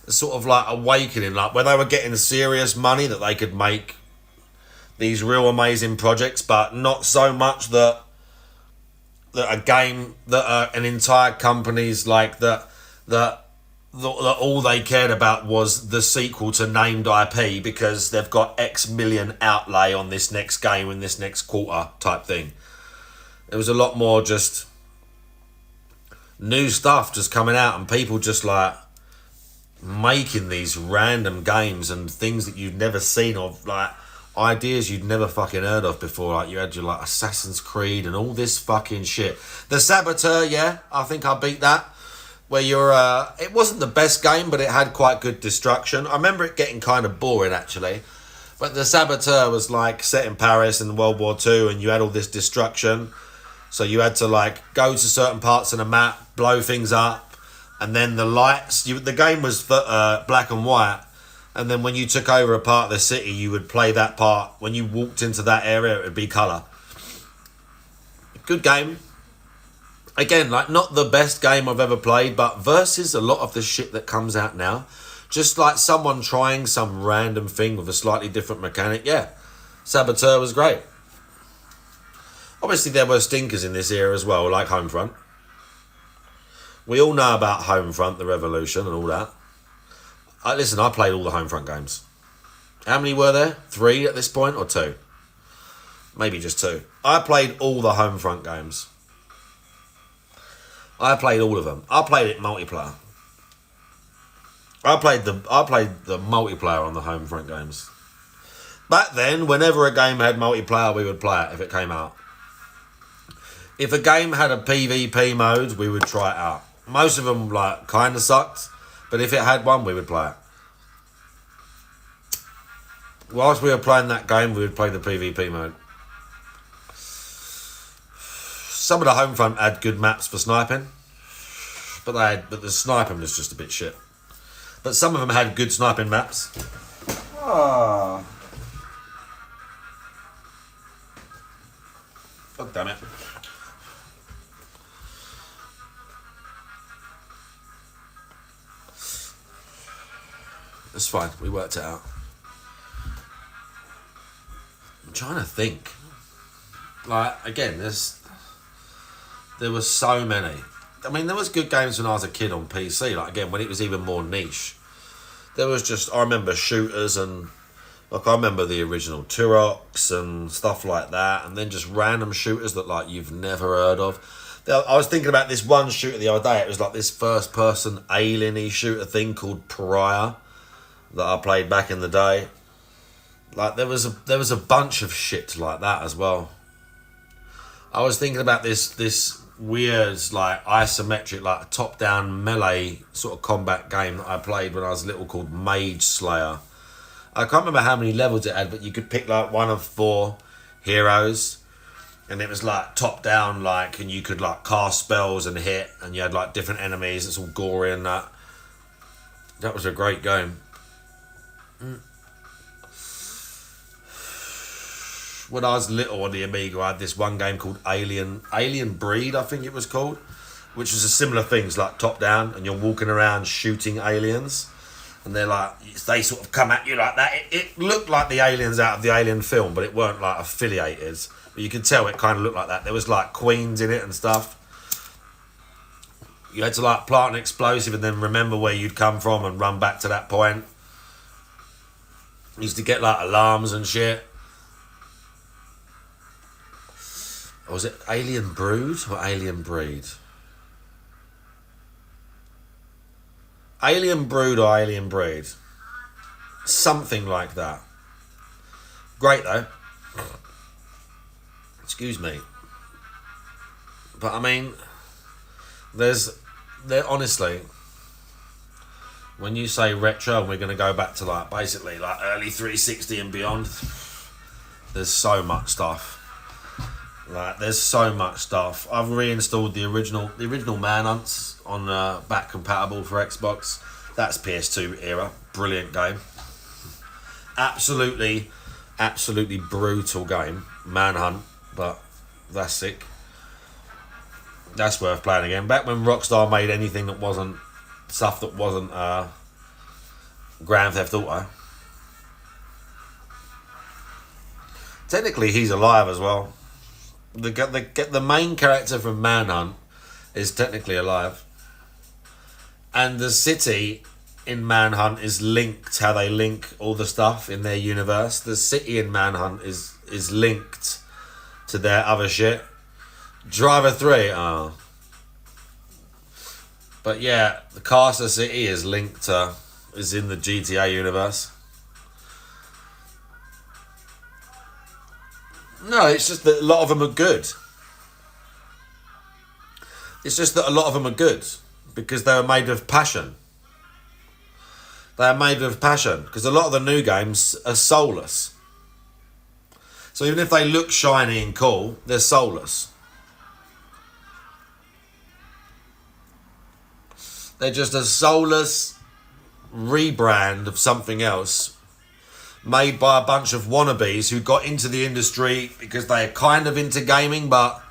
sort of like awakening, like where they were getting serious money that they could make these real amazing projects, but not so much that a game that an entire company's like that all they cared about was the sequel to named IP because they've got X million outlay on this next game in this next quarter type thing. It was a lot more just new stuff just coming out and people just like making these random games and things that you've never seen, of like ideas you'd never fucking heard of before. Like you had your like Assassin's Creed and all this fucking shit. The Saboteur, yeah, I think I beat that. Where you're, it wasn't the best game, but it had quite good destruction. I remember it getting kind of boring actually. But the Saboteur was like set in Paris in World War II, and you had all this destruction. So you had to like go to certain parts of the map, blow things up, and then the lights. The game was black and white. And then when you took over a part of the city, you would play that part. When you walked into that area, it would be colour. Good game. Again, like not the best game I've ever played, but versus a lot of the shit that comes out now. Just like someone trying some random thing with a slightly different mechanic. Yeah, Saboteur was great. Obviously, there were stinkers in this era as well, like Homefront. We all know about Homefront, the Revolution and all that. Listen, I played all the Homefront games. How many were there? 3 at this point, or 2? Maybe just 2. I played all the Homefront games. I played all of them. I played it multiplayer. I played the multiplayer on the Homefront games. Back then, whenever a game had multiplayer, we would play it if it came out. If a game had a PvP mode, we would try it out. Most of them like kind of sucked. But if it had one, we would play it. Whilst we were playing that game, we would play the PvP mode. Some of the Homefront had good maps for sniping. But the sniping was just a bit shit. But some of them had good sniping maps. Oh. God damn it. It's fine, we worked it out. I'm trying to think. Like, again, there was so many. I mean, there was good games when I was a kid on PC. Like, again, when it was even more niche. There was just, I remember shooters and, like, I remember the original Turoks and stuff like that. And then just random shooters that, like, you've never heard of. I was thinking about this one shooter the other day. It was like this first-person alien-y shooter thing called Pariah that I played back in the day. Like there was a bunch of shit like that as well. I was thinking about this weird like isometric like top-down melee sort of combat game that I played when I was little called Mage Slayer. I can't remember how many levels it had, but you could pick like one of 4 heroes. And it was like top down, like, and you could like cast spells and hit, and you had like different enemies. It's all gory and that. That was a great game. When I was little on the Amiga, I had this one game called Alien Breed, I think it was called, which was a similar things like top down, and you're walking around shooting aliens, and they're like they sort of come at you like that. It looked like the aliens out of the Alien film, but it weren't like affiliated. But you could tell it kind of looked like that. There was like queens in it and stuff. You had to like plant an explosive and then remember where you'd come from and run back to that point. You used to get like alarms and shit. Or was it Alien Brood or Alien Breed? Alien Brood or Alien Breed. Something like that. Great though. Excuse me. But I mean, there honestly, when you say retro and we're going to go back to like basically like early 360 and beyond, there's so much stuff. Like there's so much stuff. I've reinstalled the original Manhunts on back compatible for Xbox. That's PS2 era. Brilliant game. Absolutely brutal game. Manhunt. But that's sick. That's worth playing again. Back when Rockstar made anything that wasn't stuff that wasn't Grand Theft Auto. Technically, he's alive as well. The main character from Manhunt is technically alive, and the city in Manhunt is linked. How they link all the stuff in their universe. The city in Manhunt is linked to their other shit. Driver 3, oh. But yeah, the Carcer City is linked to, is in the GTA universe. No, it's just that a lot of them are good. It's just that a lot of them are good because they were made of passion. They are made of passion because a lot of the new games are soulless. So even if they look shiny and cool, they're soulless. They're just a soulless rebrand of something else made by a bunch of wannabes who got into the industry because they're kind of into gaming, but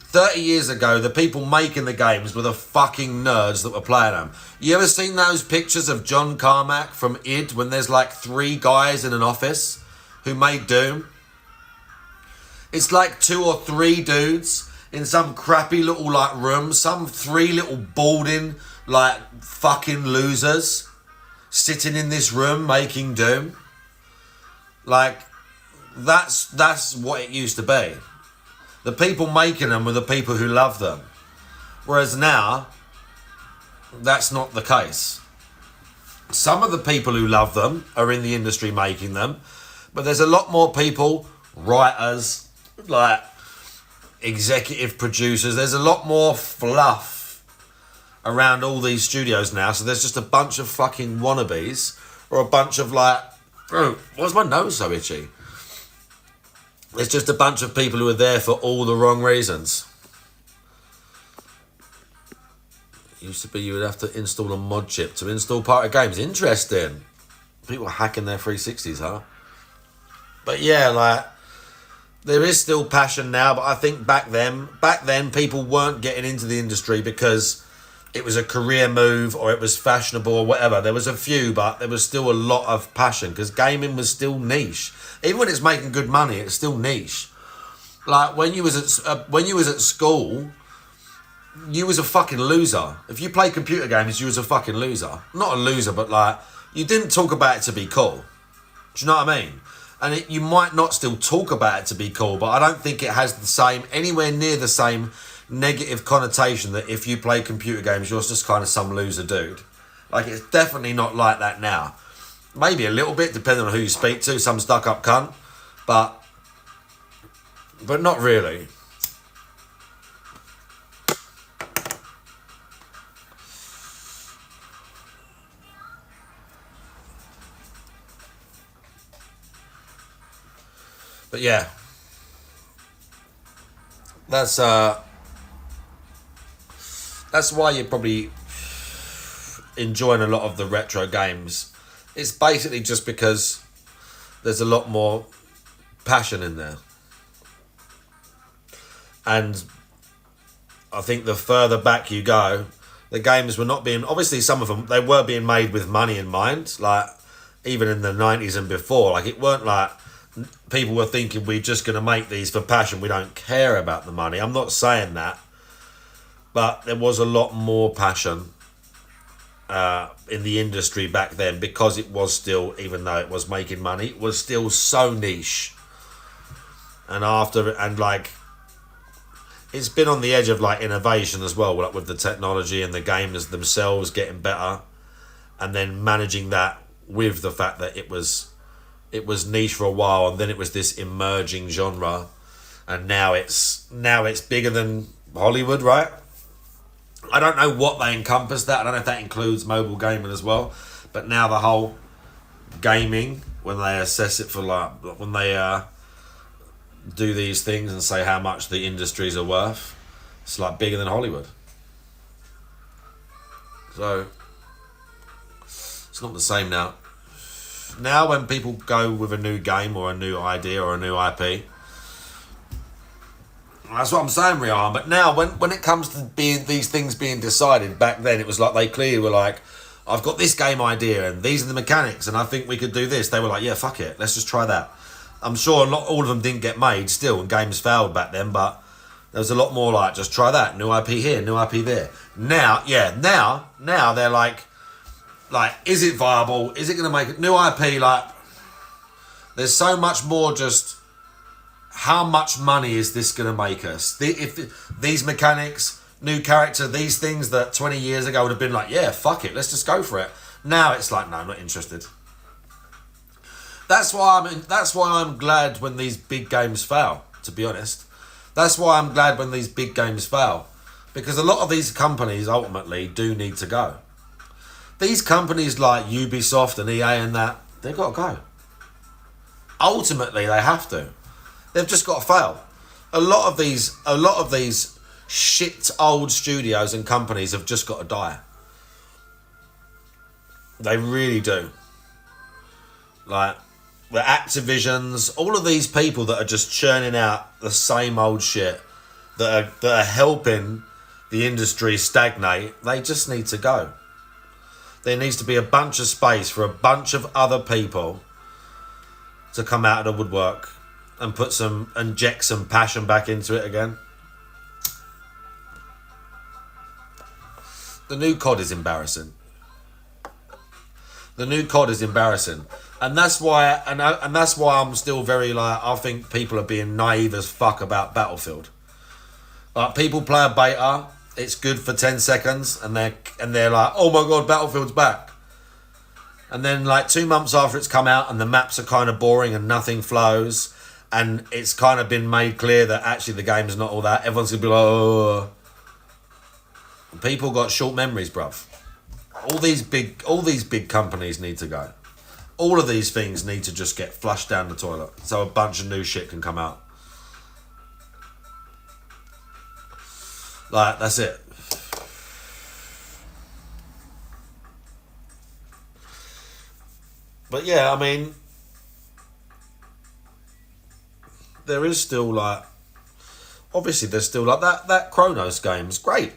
30 years ago, the people making the games were the fucking nerds that were playing them. You ever seen those pictures of John Carmack from id when there's like 3 guys in an office who made Doom? It's like 2 or 3 dudes in some crappy little like room, some 3 little balding like fucking losers sitting in this room making Doom. Like that's what it used to be. The people making them were the people who love them. Whereas now, that's not the case. Some of the people who love them are in the industry making them, but there's a lot more people, writers, like executive producers. There's a lot more fluff around all these studios now. So there's just a bunch of fucking wannabes or a bunch of like, bro, why's my nose so itchy? It's just a bunch of people who are there for all the wrong reasons. It used to be you would have to install a mod chip to install part of games. Interesting. People are hacking their 360s, huh? But yeah, like, there is still passion now, but I think back then people weren't getting into the industry because it was a career move or it was fashionable or whatever. There was a few, but there was still a lot of passion because gaming was still niche. Even when it's making good money, it's still niche. Like when you was at school, you was a fucking loser. If you play computer games, you was a fucking loser. Not a loser, but like you didn't talk about it to be cool. Do you know what I mean? And you might not still talk about it to be cool, but I don't think it has the same, anywhere near the same negative connotation that if you play computer games, you're just kind of some loser dude. Like, it's definitely not like that now. Maybe a little bit, depending on who you speak to, some stuck-up cunt, but not really. But yeah, that's why you're probably enjoying a lot of the retro games. It's basically just because there's a lot more passion in there. And I think the further back you go, the games were not being, obviously some of them, they were being made with money in mind, like even in the 90s and before. Like, it weren't like people were thinking we're just going to make these for passion, we don't care about the money. I'm not saying that, but there was a lot more passion in the industry back then, because it was still, even though it was making money, it was still so niche. And like, it's been on the edge of like innovation as well, like with the technology and the games themselves getting better, and then managing that with the fact that it was niche for a while, and then it was this emerging genre, and now it's bigger than Hollywood, right? I don't know what they encompass that. I don't know if that includes mobile gaming as well, but now the whole gaming, when they assess it for like, when they do these things and say how much the industries are worth, it's like bigger than Hollywood. So it's not the same now. Now when people go with a new game or a new idea or a new IP, that's what I'm saying, Rihanna. But now when it comes to being these things being decided, back then it was like they clearly were like, I've got this game idea and these are the mechanics and I think we could do this. They were like, yeah, fuck it, let's just try that. I'm sure not all of them didn't get made still, and games failed back then, but there was a lot more like, just try that, new IP here, new IP there. Now they're like, is it viable? Is it going to make it? New IP, like, there's so much more just, how much money is this going to make us? These mechanics, new character, these things that 20 years ago would have been like, yeah, fuck it, let's just go for it. Now it's like, no, I'm not interested. That's why I'm glad when these big games fail, to be honest. That's why I'm glad when these big games fail. Because a lot of these companies ultimately do need to go. These companies like Ubisoft and EA and that, they've got to go. Ultimately, they have to. They've just got to fail. A lot of these shit old studios and companies have just got to die. They really do. Like, the Activisions, all of these people that are just churning out the same old shit, that are helping the industry stagnate, they just need to go. There needs to be a bunch of space for a bunch of other people to come out of the woodwork and inject some passion back into it again. The new COD is embarrassing. The new COD is embarrassing. And that's why I'm still very like, I think people are being naive as fuck about Battlefield. Like, people play a beta, it's good for 10 seconds, and they're like, oh my god, Battlefield's back. And then like 2 months after it's come out and the maps are kind of boring and nothing flows, and it's kind of been made clear that actually the game's not all that, everyone's gonna be like, oh. People got short memories, bruv. All these big companies need to go. All of these things need to just get flushed down the toilet so a bunch of new shit can come out. Like, that's it. But yeah, I mean, there is still like, obviously there's still like that Chronos game is great.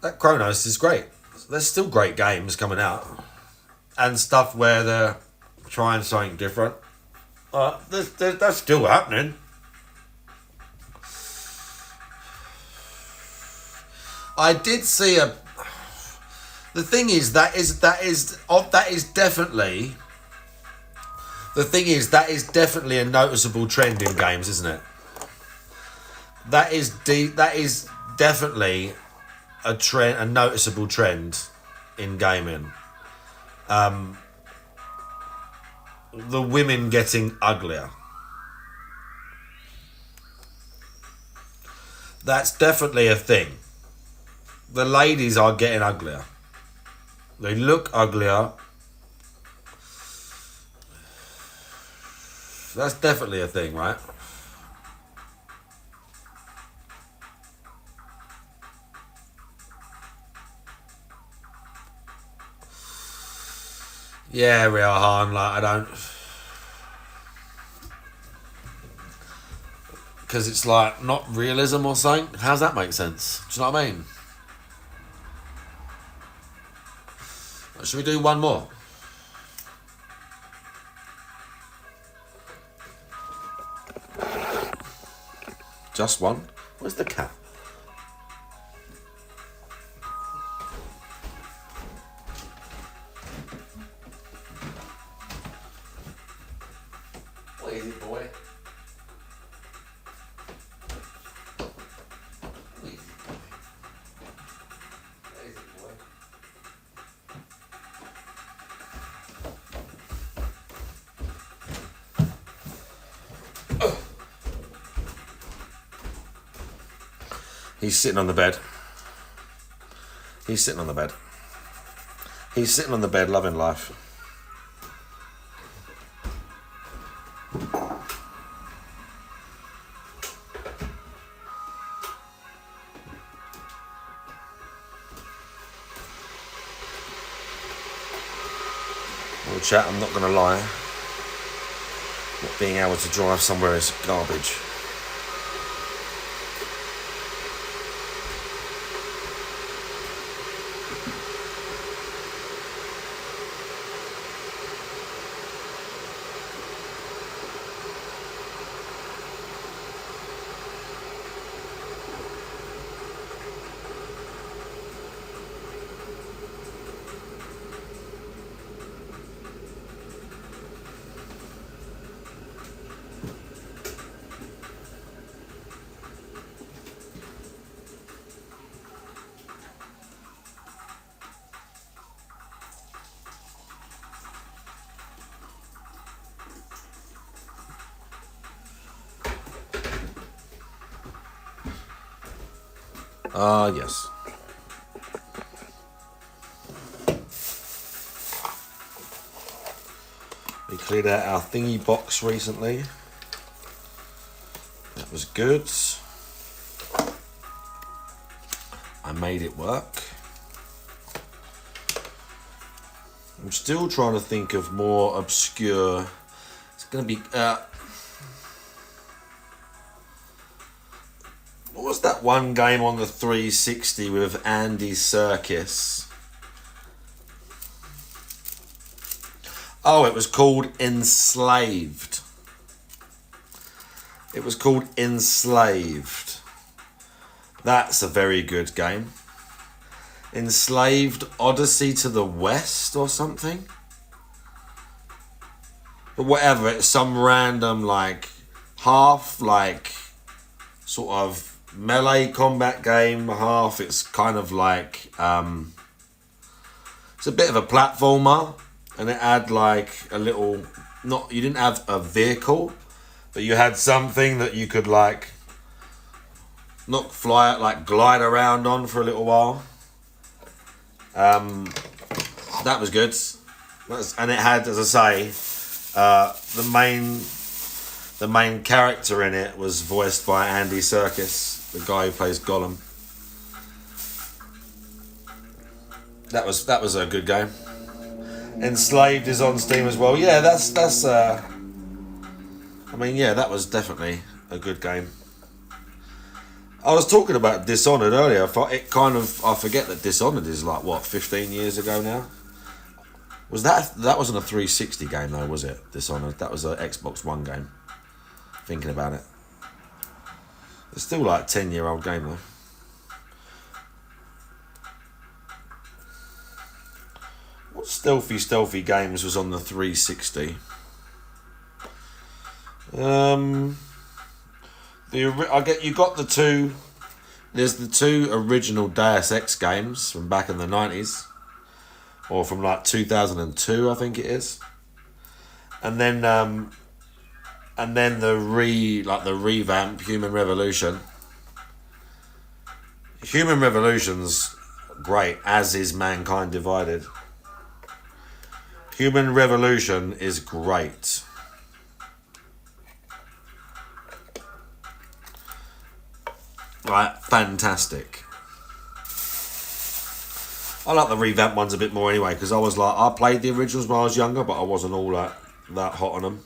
That Chronos is great. There's still great games coming out. And stuff where they're trying something different. That's still happening. I did see the thing is that is definitely The thing is, that is definitely a noticeable trend in games, isn't it? That is definitely a trend, a noticeable trend in gaming. The women getting uglier. That's definitely a thing. The ladies are getting uglier. They look uglier. That's definitely a thing, right? Yeah, Riahan, like, I don't... Because it's, like, not realism or something. How's that make sense? Do you know what I mean? Should we do one more? Just one? Where's the cat? What is it, boy? He's sitting on the bed. He's sitting on the bed. He's sitting on the bed, loving life. Well, chat, I'm not going to lie. Not being able to drive somewhere is garbage. Yes. We cleared out our thingy box recently. That was good. I made it work. I'm still trying to think of more obscure. It's going to be... what was that one game on the 360 with Andy Serkis? Oh, it was called Enslaved. It was called Enslaved. That's a very good game. Enslaved Odyssey to the West or something. But whatever, it's some random like half like sort of melee combat game, half it's kind of like it's a bit of a platformer, and it had like a little, not, you didn't have a vehicle, but you had something that you could like not fly, like glide around on for a little while. That was good. And it had, as I say, the main character in it was voiced by Andy Serkis, the guy who plays Gollum. That was a good game. Enslaved is on Steam as well. Yeah, that's I mean, yeah, that was definitely a good game. I was talking about Dishonored earlier. I forget that Dishonored is like, what, 15 years ago now? That wasn't a 360 game though, was it? Dishonored. That was an Xbox One game. Thinking about it. It's still like 10-year-old game though. What stealthy games was on the 360? Um, you got the two. There's the two original Deus Ex games from back in the 90s, or from like 2002, I think it is. And then the revamp Human Revolution. Human Revolution's great, as is Mankind Divided. Human Revolution is great. Right, fantastic. I like the revamp ones a bit more anyway, because I played the originals when I was younger, but I wasn't all that hot on them.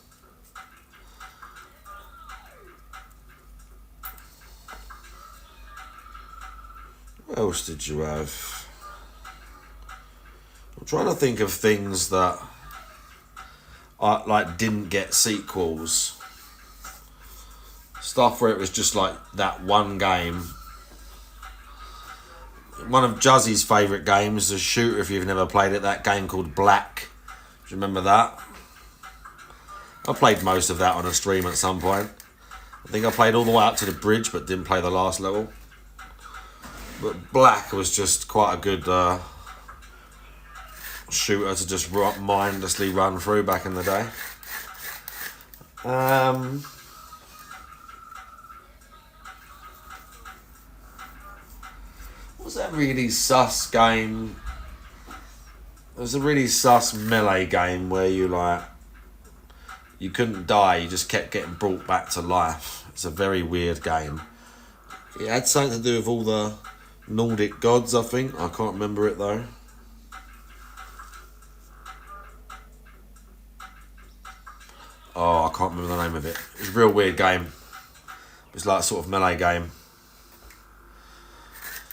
What else did you have? I'm trying to think of things that didn't get sequels. Stuff where it was just like that one game. One of Juzzy's favourite games, a shooter if you've never played it, that game called Black. Do you remember that? I played most of that on a stream at some point. I think I played all the way up to the bridge but didn't play the last level. But Black was just quite a good shooter to just mindlessly run through back in the day. What was that really sus game? It was a really sus melee game where you couldn't die, you just kept getting brought back to life. It's a very weird game. It had something to do with all the Nordic gods, I think. I can't remember it though. Oh, I can't remember the name of it. It was a real weird game. It was like a sort of melee game.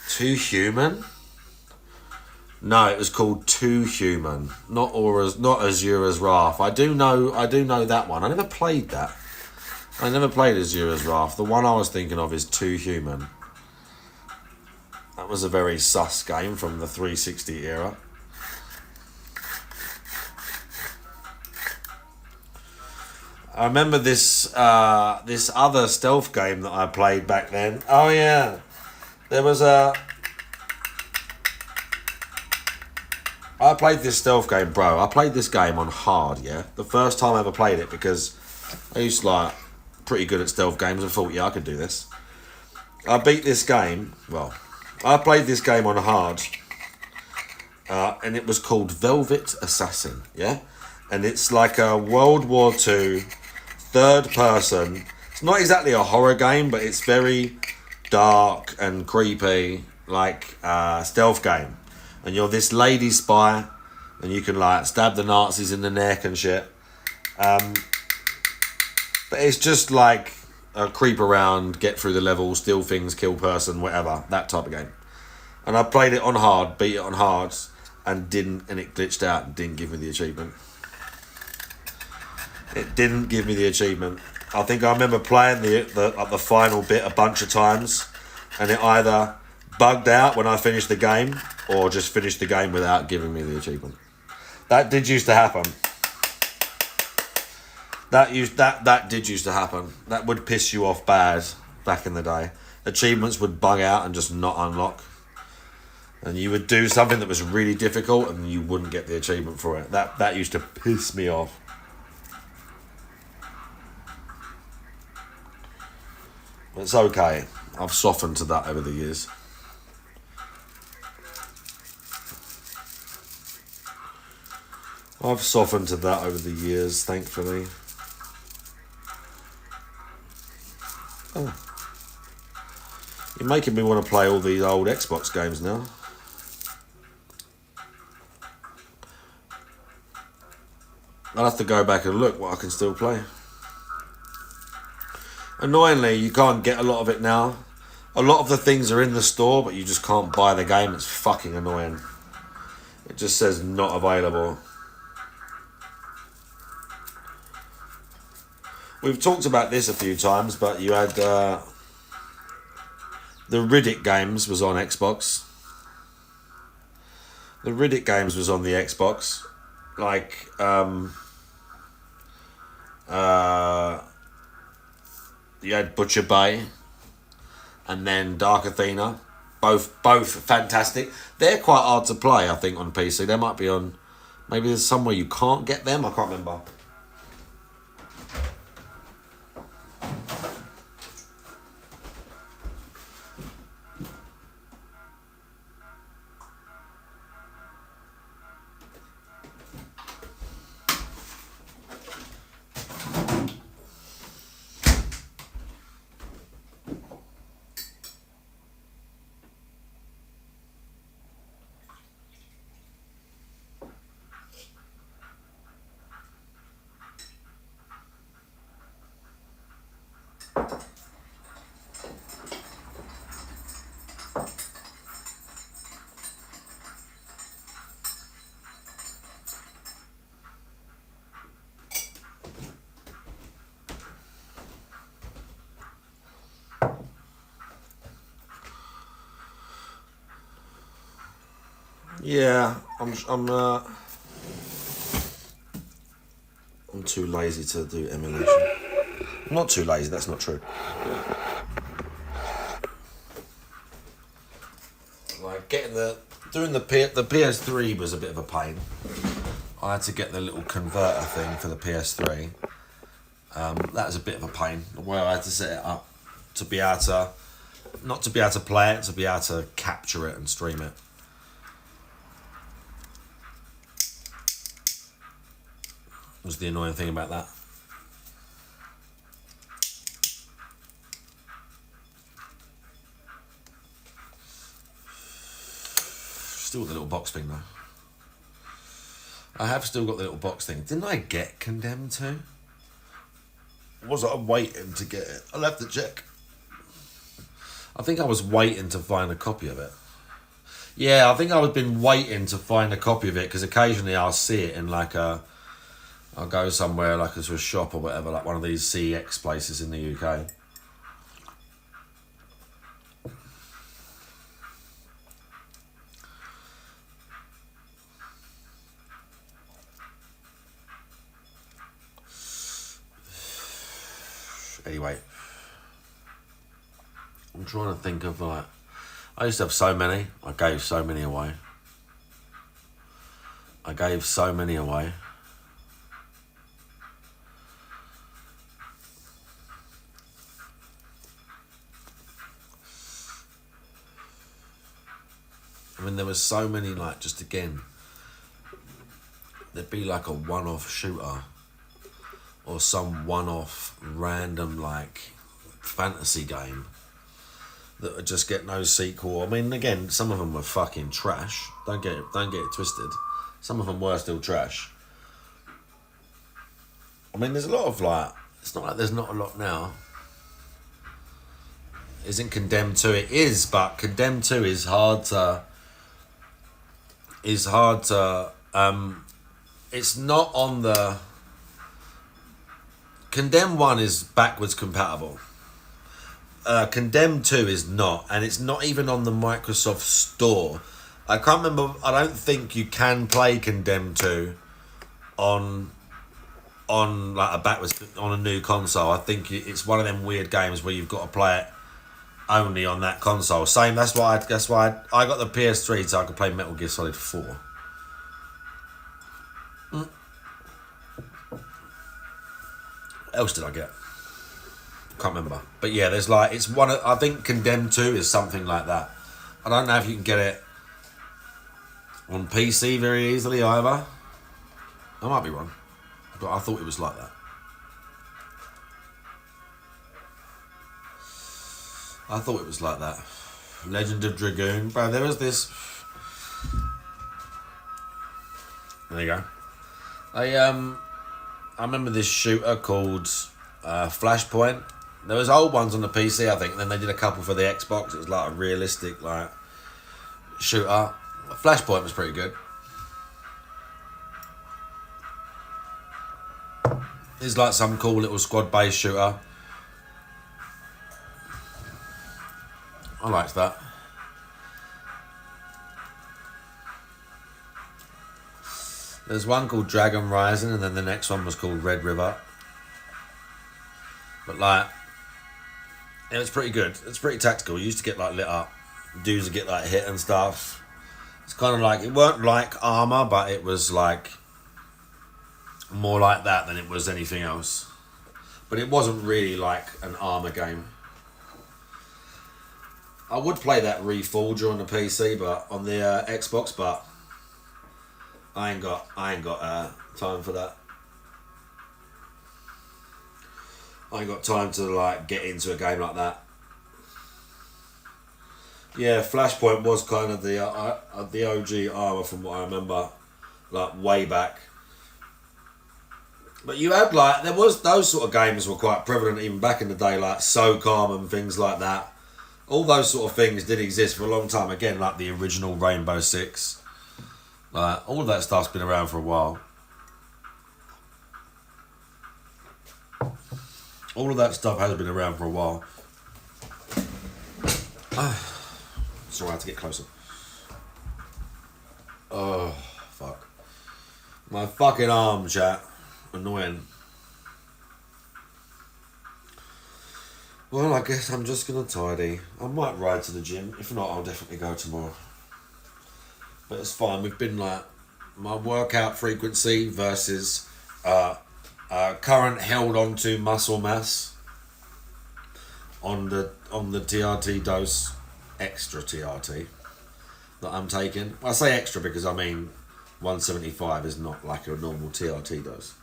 Too Human? No, it was called Too Human, not Azura's Wrath. I do know that one. I never played that. I never played Azura's Wrath. The one I was thinking of is Too Human. That was a very sus game from the 360 era. I remember this other stealth game that I played back then. Oh yeah, there was I played this stealth game, bro. I played this game on hard, yeah. The first time I ever played it, because I used to pretty good at stealth games and thought, yeah, I could do this. I beat this game. Well, I played this game on hard, and it was called Velvet Assassin, yeah. And it's like a World War II third person. It's not exactly a horror game, but it's very dark and creepy, like stealth game. And you're this lady spy, and you can stab the Nazis in the neck and shit. But it's just like a creep around, get through the level, steal things, kill person, whatever, that type of game. And I played it on hard, beat it on hard, and it glitched out and didn't give me the achievement. It didn't give me the achievement. I think I remember playing the final bit a bunch of times, and it either bugged out when I finished the game, or just finished the game without giving me the achievement. That did used to happen. That did used to happen. That would piss you off bad back in the day. Achievements would bug out and just not unlock. And you would do something that was really difficult and you wouldn't get the achievement for it. That used to piss me off. It's okay. I've softened to that over the years. I've softened to that over the years, thankfully. Oh. You're making me want to play all these old Xbox games now. I'll have to go back and look what I can still play. Annoyingly, you can't get a lot of it now. A lot of the things are in the store, but you just can't buy the game. It's fucking annoying. It just says not available. We've talked about this a few times, but you had the Riddick games was on Xbox. The Riddick games was on the Xbox. You had Butcher Bay, and then Dark Athena. Both fantastic. They're quite hard to play, I think, on PC. They might be on. Maybe there's somewhere you can't get them. I can't remember. Yeah, I'm too lazy to do emulation. I'm not too lazy. That's not true. Like doing the PS3 was a bit of a pain. I had to get the little converter thing for the PS3. That was a bit of a pain. Where I had to set it up to be able to, not to be able to play it, to be able to capture it and stream it. Was the annoying thing about that. Still got the little box thing though. I have still got the little box thing. Didn't I get Condemned 2? Was I waiting to get it? I'll have to check. I think I was waiting to find a copy of it. Yeah, I think I've been waiting to find a copy of it because occasionally I'll see it in like I'll go somewhere like to a shop or whatever, like one of these CX places in the UK. Anyway, I'm trying to think of like, I used to have so many. I gave so many away. I gave so many away. I mean, there was so many, like, just again, there'd be like a one-off shooter or some one-off random, like, fantasy game that would just get no sequel. I mean, again, some of them were fucking trash. Don't get it twisted. Some of them were still trash. I mean, there's a lot of, like, it's not like there's not a lot now. Isn't Condemned 2? It is, but Condemned 2 is hard to... it's not on the... Condemned 1 is backwards compatible. Condemned 2 is not, and it's not even on the Microsoft Store. I can't remember, I don't think you can play Condemned 2 on like a backwards, on a new console. I think it's one of them weird games where you've got to play it only on that console. Same, that's why I got the PS3 so I could play Metal Gear Solid 4. What else did I get? Can't remember. But yeah, there's like, it's one of, I think Condemned 2 is something like that. I don't know if you can get it on PC very easily either. I might be wrong, but I thought it was like that. I thought it was like that. Legend of Dragoon. Bro, there was this... There you go. I remember this shooter called Flashpoint. There was old ones on the PC, I think, and then they did a couple for the Xbox. It was like a realistic, like, shooter. Flashpoint was pretty good. It's like some cool little squad-based shooter. I liked that. There's one called Dragon Rising, and then the next one was called Red River. But like, It was pretty good. It's pretty tactical. You used to get like lit up. Dudes would get like hit and stuff. It's kind of like, it weren't like armor, but it was like more like that than it was anything else. But it wasn't really like an armor game. I would play that Reforger on the PC, but on the Xbox, but I ain't got time for that. I ain't got time to like get into a game like that. Yeah, Flashpoint was kind of the OG armor from what I remember, like way back. But you had like, there was, those sort of games were quite prevalent even back in the day, like SOCOM and things like that. All those sort of things did exist for a long time. Again, like the original Rainbow Six. Like, all of that stuff's been around for a while. All of that stuff has been around for a while. Sorry, I have to get closer. Oh, fuck. My fucking arm, chat. Annoying. Well, I guess I'm just gonna tidy. I might ride to the gym. If not, I'll definitely go tomorrow. But it's fine. We've been like, my workout frequency versus current held onto muscle mass on the TRT dose, extra TRT that I'm taking. I say extra because I mean 175 is not like a normal TRT dose.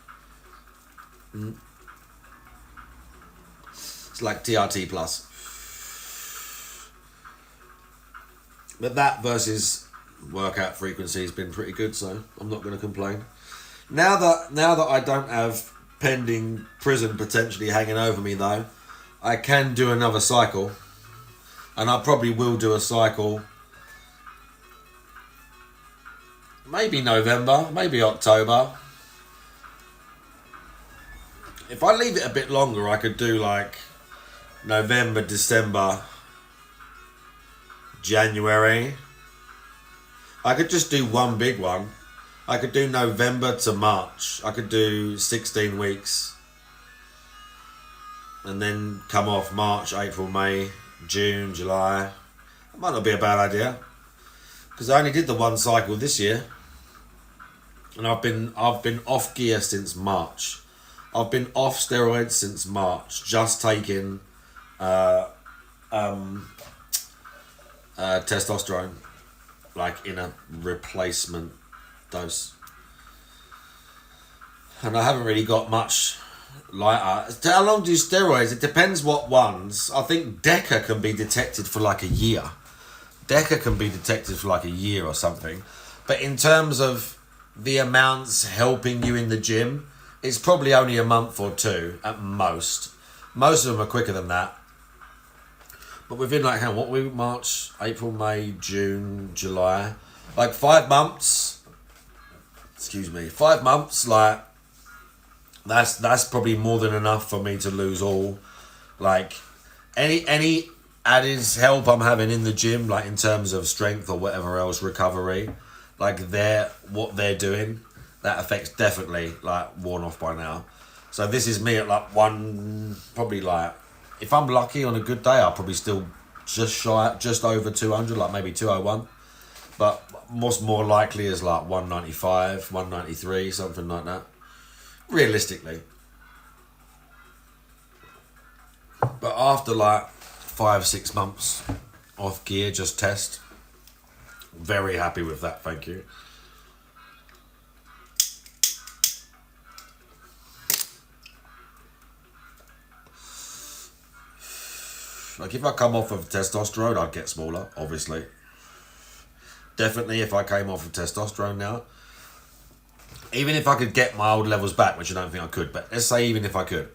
It's like TRT plus. But that versus workout frequency has been pretty good, so I'm not going to complain. Now that I don't have pending prison potentially hanging over me though, I can do another cycle, and I probably will do a cycle maybe November, maybe October. If I leave it a bit longer, I could do like November, December, January. I could just do one big one. I could do November to March. I could do 16 weeks. And then come off March, April, May, June, July. That might not be a bad idea. Because I only did the one cycle this year. And I've been off gear since March. I've been off steroids since March. Just taking testosterone. Like in a replacement dose. And I haven't really got much lighter. How long do steroids? It depends what ones. I think DECA can be detected for like a year. DECA can be detected for like a year or something. But in terms of the amounts helping you in the gym, it's probably only a month or two at most. Most of them are quicker than that. But within like, what we March, April, May, June, July, like 5 months. 5 months. Like that's probably more than enough for me to lose all. Like any added help I'm having in the gym, like in terms of strength or whatever else, recovery, like what they're doing, that affect's definitely like worn off by now. So this is me at like probably like, if I'm lucky on a good day, I'll probably still just over 200, like maybe 201. But what's more likely is like 195, 193, something like that. Realistically. But after like 5-6 months off gear, just test. Very happy with that, thank you. Like if I come off of testosterone, I'd get smaller, obviously. Definitely if I came off of testosterone now, even if I could get my old levels back, which I don't think I could, but let's say even if I could,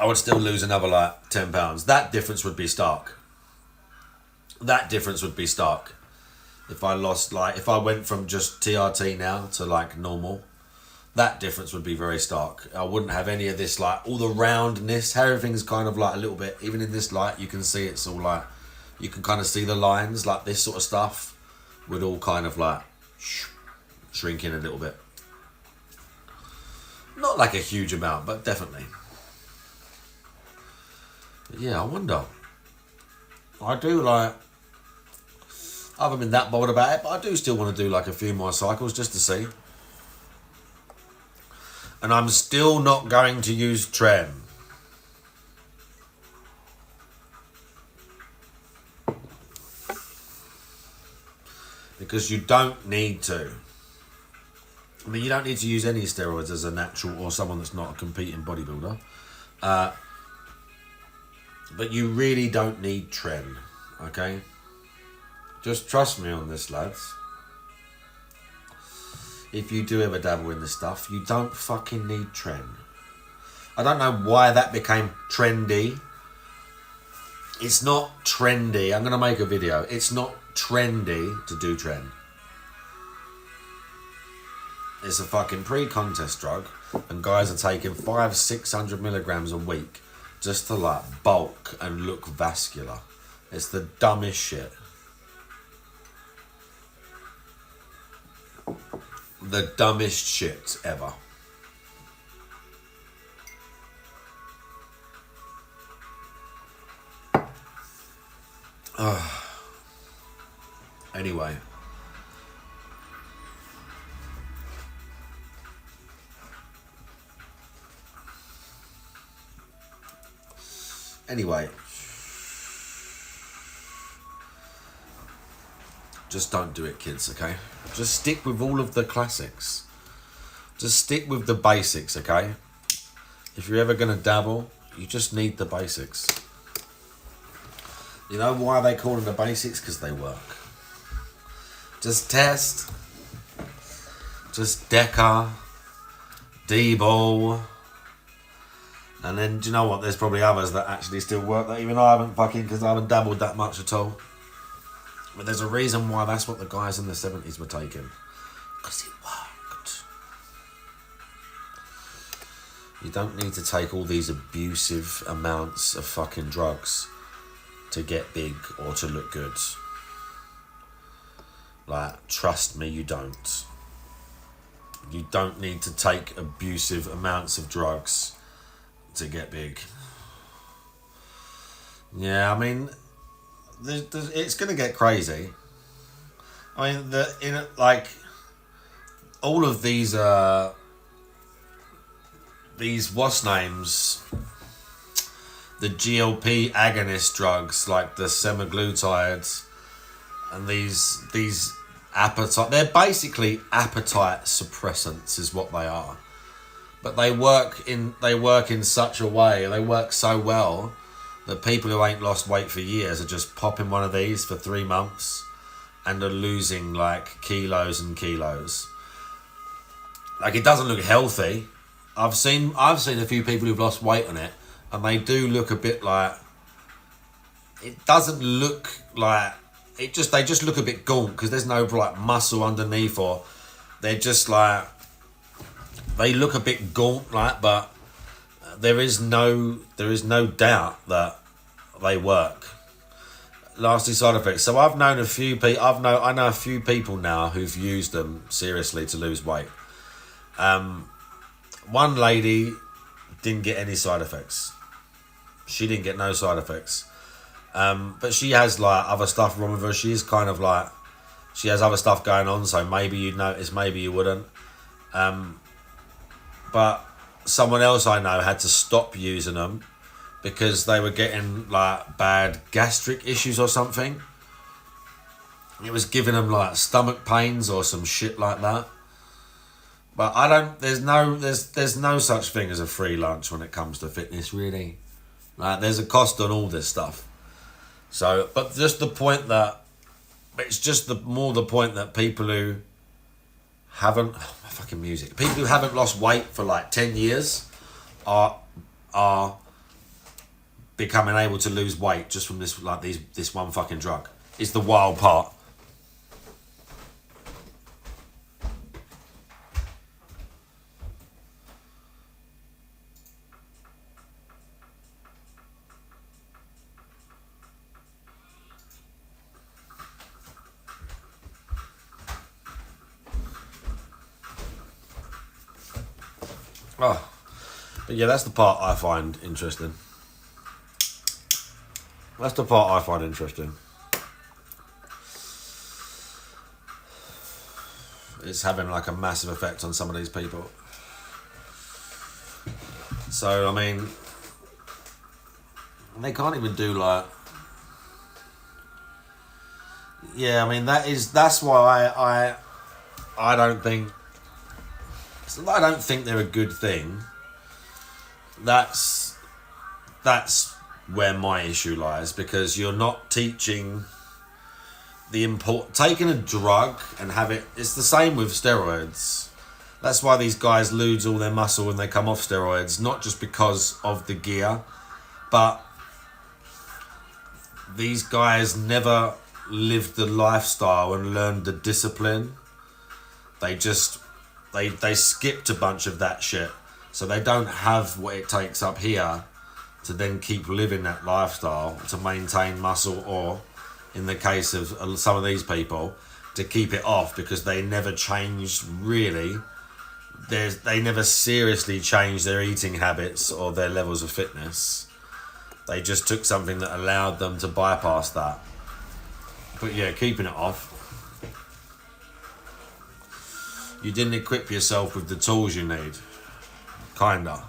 I would still lose another like 10 pounds. That difference would be stark. If I lost, like, if I went from just TRT now to like normal, that difference would be very stark. I wouldn't have any of this, like, all the roundness. How everything's kind of like a little bit, even in this light, you can see it's all like, you can kind of see the lines, like this sort of stuff would all kind of like shrink in a little bit. Not like a huge amount, but definitely. But yeah, I wonder. I do like. I haven't been that bothered about it, but I do still want to do like a few more cycles just to see. And I'm still not going to use Tren. Because you don't need to. I mean, you don't need to use any steroids as a natural or someone that's not a competing bodybuilder. But you really don't need Tren, okay? Just trust me on this, lads. If you do ever dabble in this stuff, you don't fucking need Tren. I don't know why that became trendy. It's not trendy. I'm going to make a video. It's not trendy to do Tren. It's a fucking pre-contest drug, and guys are taking 500-600 milligrams a week just to like bulk and look vascular. It's the dumbest shit. The dumbest shit ever. Anyway. Just don't do it, kids, okay? Just stick with all of the classics. Just stick with the basics, okay? If you're ever going to dabble, you just need the basics. You know why they call them the basics? Because they work. Just test. Just Deca. D-ball. And then, do you know what? There's probably others that actually still work that even I haven't fucking, because I haven't dabbled that much at all. But there's a reason why that's what the guys in the 70s were taking. Because it worked. You don't need to take all these abusive amounts of fucking drugs to get big or to look good. Like, trust me, you don't. You don't need to take abusive amounts of drugs to get big. Yeah, I mean, it's going to get crazy. I mean, all of these what's names, the GLP agonist drugs like the semaglutides and these appetite, they're basically appetite suppressants is what they are. But they work in such a way, they work so well that people who ain't lost weight for years are just popping one of these for 3 months and are losing like kilos and kilos. Like, it doesn't look healthy. I've seen a few people who've lost weight on it, and they do look a bit like, it doesn't look like, they just look a bit gaunt because there's no like muscle underneath, or they're just like, they look a bit gaunt, like, but there is no doubt that they work. Nasty side effects. So I've known a few people. I know a few people now who've used them seriously to lose weight. One lady didn't get any side effects. She didn't get no side effects. But she has like other stuff wrong with her. She is kind of like, she has other stuff going on. So maybe you'd notice, maybe you wouldn't. But someone else I know had to stop using them because they were getting like bad gastric issues or something. It was giving them like stomach pains or some shit like that. But there's no such thing as a free lunch when it comes to fitness, really. Like, there's a cost on all this stuff. So, but just the point that, it's just the point that people who haven't, my fucking music, people who haven't lost weight for like 10 years are becoming able to lose weight just from this one fucking drug. It's the wild part. Oh, but yeah, that's the part I find interesting. That's the part I find interesting. It's having like a massive effect on some of these people. So I mean, they can't even do like. Yeah, I mean that's why I don't think they're a good thing. That's where my issue lies, because you're not teaching taking a drug and have it. It's the same with steroids. That's why these guys lose all their muscle when they come off steroids, not just because of the gear, but these guys never lived the lifestyle and learned the discipline. They just they skipped a bunch of that shit, so they don't have what it takes up here to then keep living that lifestyle to maintain muscle, or in the case of some of these people, to keep it off, because they never changed really. They never seriously changed their eating habits or their levels of fitness. They just took something that allowed them to bypass that. But yeah, keeping it off. You didn't equip yourself with the tools you need. Kinda.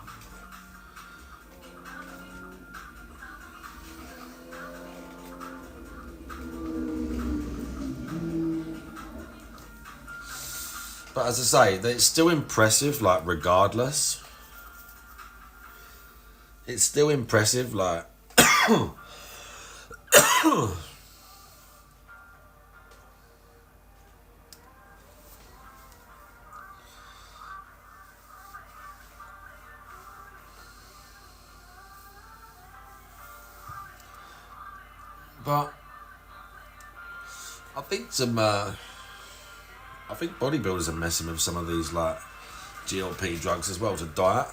But as I say, it's still impressive, like, regardless. It's still impressive, like... But I think I think bodybuilders are messing with some of these like GLP drugs as well to diet.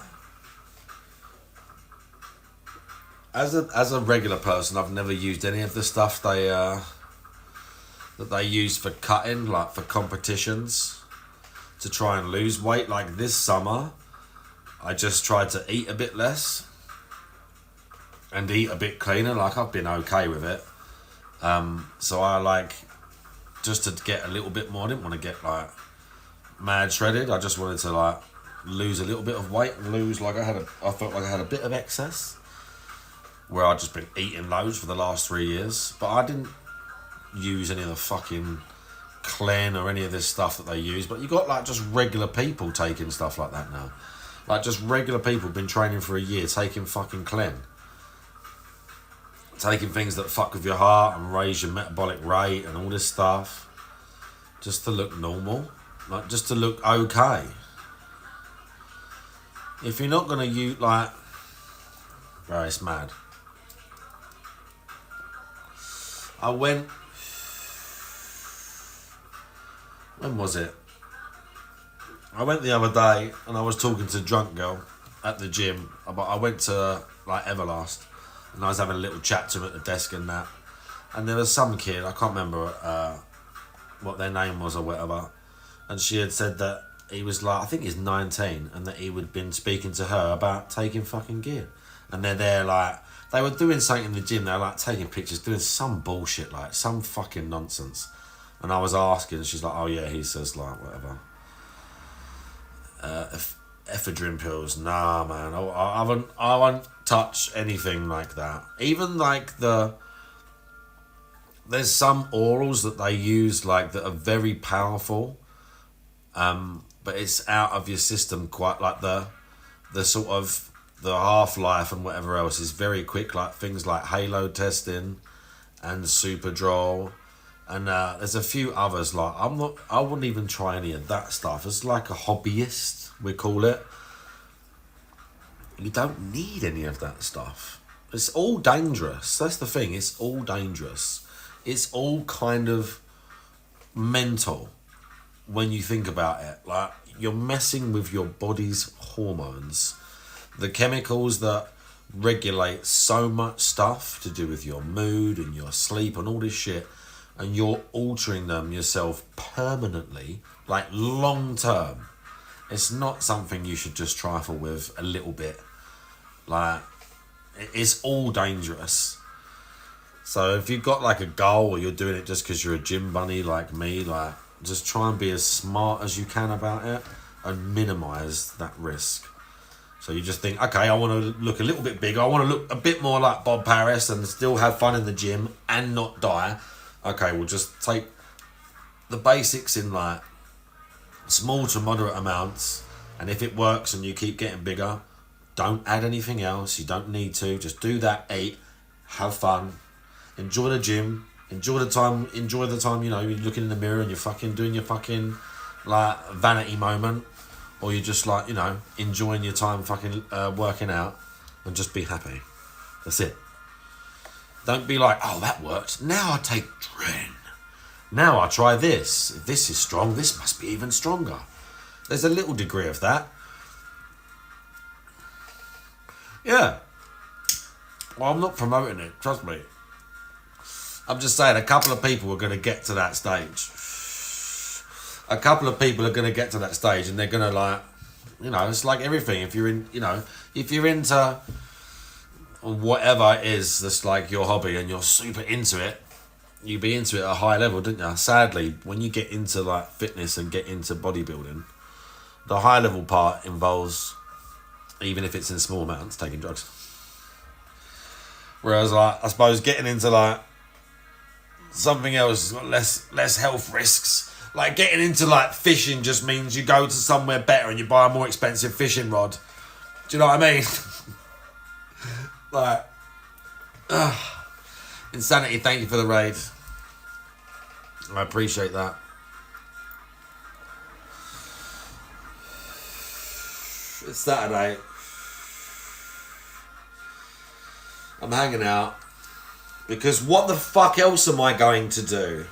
As a regular person, I've never used any of the stuff that they use for cutting, like for competitions, to try and lose weight. Like this summer, I just tried to eat a bit less and eat a bit cleaner. Like I've been okay with it. So I like, just to get a little bit more, I didn't want to get like mad shredded. I just wanted to like lose a little bit of weight and lose like I felt like I had a bit of excess, where I'd just been eating loads for the last 3 years. But I didn't use any of the fucking Clen or any of this stuff that they use. But you got like just regular people taking stuff like that now. Like just regular people been training for a year taking fucking Clen. Taking things that fuck with your heart and raise your metabolic rate and all this stuff. Just to look normal. Like, just to look okay. If you're not going to use, like... Bro, it's mad. I went... When was it? I went the other day and I was talking to a drunk girl at the gym. I went to, like, Everlast. And I was having a little chat to him at the desk and that. And there was some kid, I can't remember what their name was or whatever. And she had said that he was like, I think he's 19, and that he would been speaking to her about taking fucking gear. And they're there like, they were doing something in the gym, they were like taking pictures, doing some bullshit, like some fucking nonsense. And I was asking, and she's like, oh yeah, he says like, whatever. Ephedrine pills, nah man, I won't touch anything like that. Even like there's some orals that they use like that are very powerful, but it's out of your system quite, like the sort of the half-life and whatever else is very quick, like things like halo testing and Superdrol, and there's a few others. Like I wouldn't even try any of that stuff. It's like a hobbyist, we call it. You don't need any of that stuff. It's all dangerous. That's the thing. It's all dangerous. It's all kind of mental when you think about it. Like, you're messing with your body's hormones. The chemicals that regulate so much stuff to do with your mood and your sleep and all this shit. And you're altering them yourself permanently, like long term. It's not something you should just trifle with a little bit. Like, it's all dangerous. So if you've got like a goal or you're doing it just because you're a gym bunny like me, like just try and be as smart as you can about it and minimize that risk. So you just think, okay, I want to look a little bit bigger. I want to look a bit more like Bob Paris and still have fun in the gym and not die. Okay, we'll just take the basics in like small to moderate amounts. And if it works and you keep getting bigger, don't add anything else. You don't need to. Just do that, eat, have fun, enjoy the gym, enjoy the time, you know, you're looking in the mirror and you're fucking doing your fucking like vanity moment. Or you're just like, you know, enjoying your time fucking working out and just be happy. That's it. Don't be like, oh, that worked. Now I take Dren. Now I try this. If this is strong, this must be even stronger. There's a little degree of that. Yeah. Well, I'm not promoting it, trust me. I'm just saying a couple of people are going to get to that stage. A couple of people are going to get to that stage and they're going to like, you know, it's like everything. If you're in, you know, if you're into whatever it is that's like your hobby and you're super into it, you'd be into it at a high level, didn't you? Sadly, when you get into like fitness and get into bodybuilding, the high level part involves, even if it's in small amounts, taking drugs. Whereas like, I suppose getting into like something else has got less health risks. Like getting into like fishing just means you go to somewhere better and you buy a more expensive fishing rod. Do you know what I mean? Like, Insanity, thank you for the raid. I appreciate that. It's Saturday. I'm hanging out. Because what the fuck else am I going to do?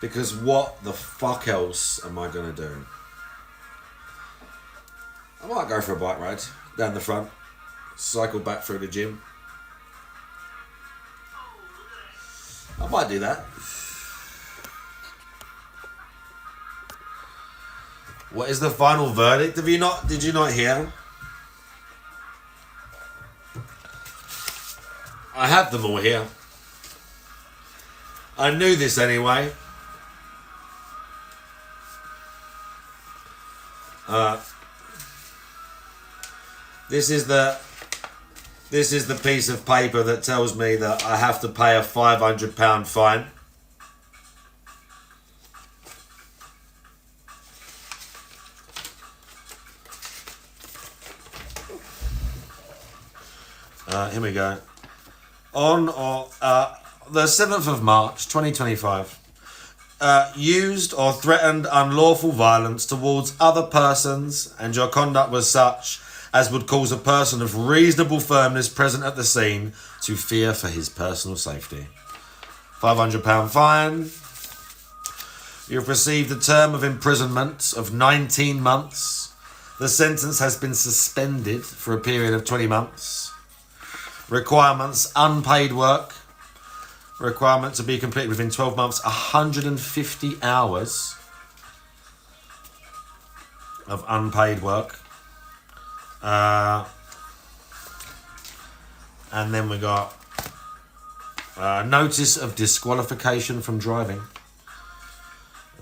Because what the fuck else am I going to do? I might go for a bike ride down the front. Cycle back through the gym. I might do that. What is the final verdict? Did you not hear? I have them all here. I knew this anyway. This is the piece of paper that tells me that I have to pay a £500 fine. Here we go. On or the 7th of March 2025, used or threatened unlawful violence towards other persons, and your conduct was such as would cause a person of reasonable firmness present at the scene to fear for his personal safety. £500 fine. You've received a term of imprisonment of 19 months. The sentence has been suspended for a period of 20 months. Requirements: unpaid work. Requirement to be completed within 12 months, 150 hours of unpaid work. And then we got notice of disqualification from driving.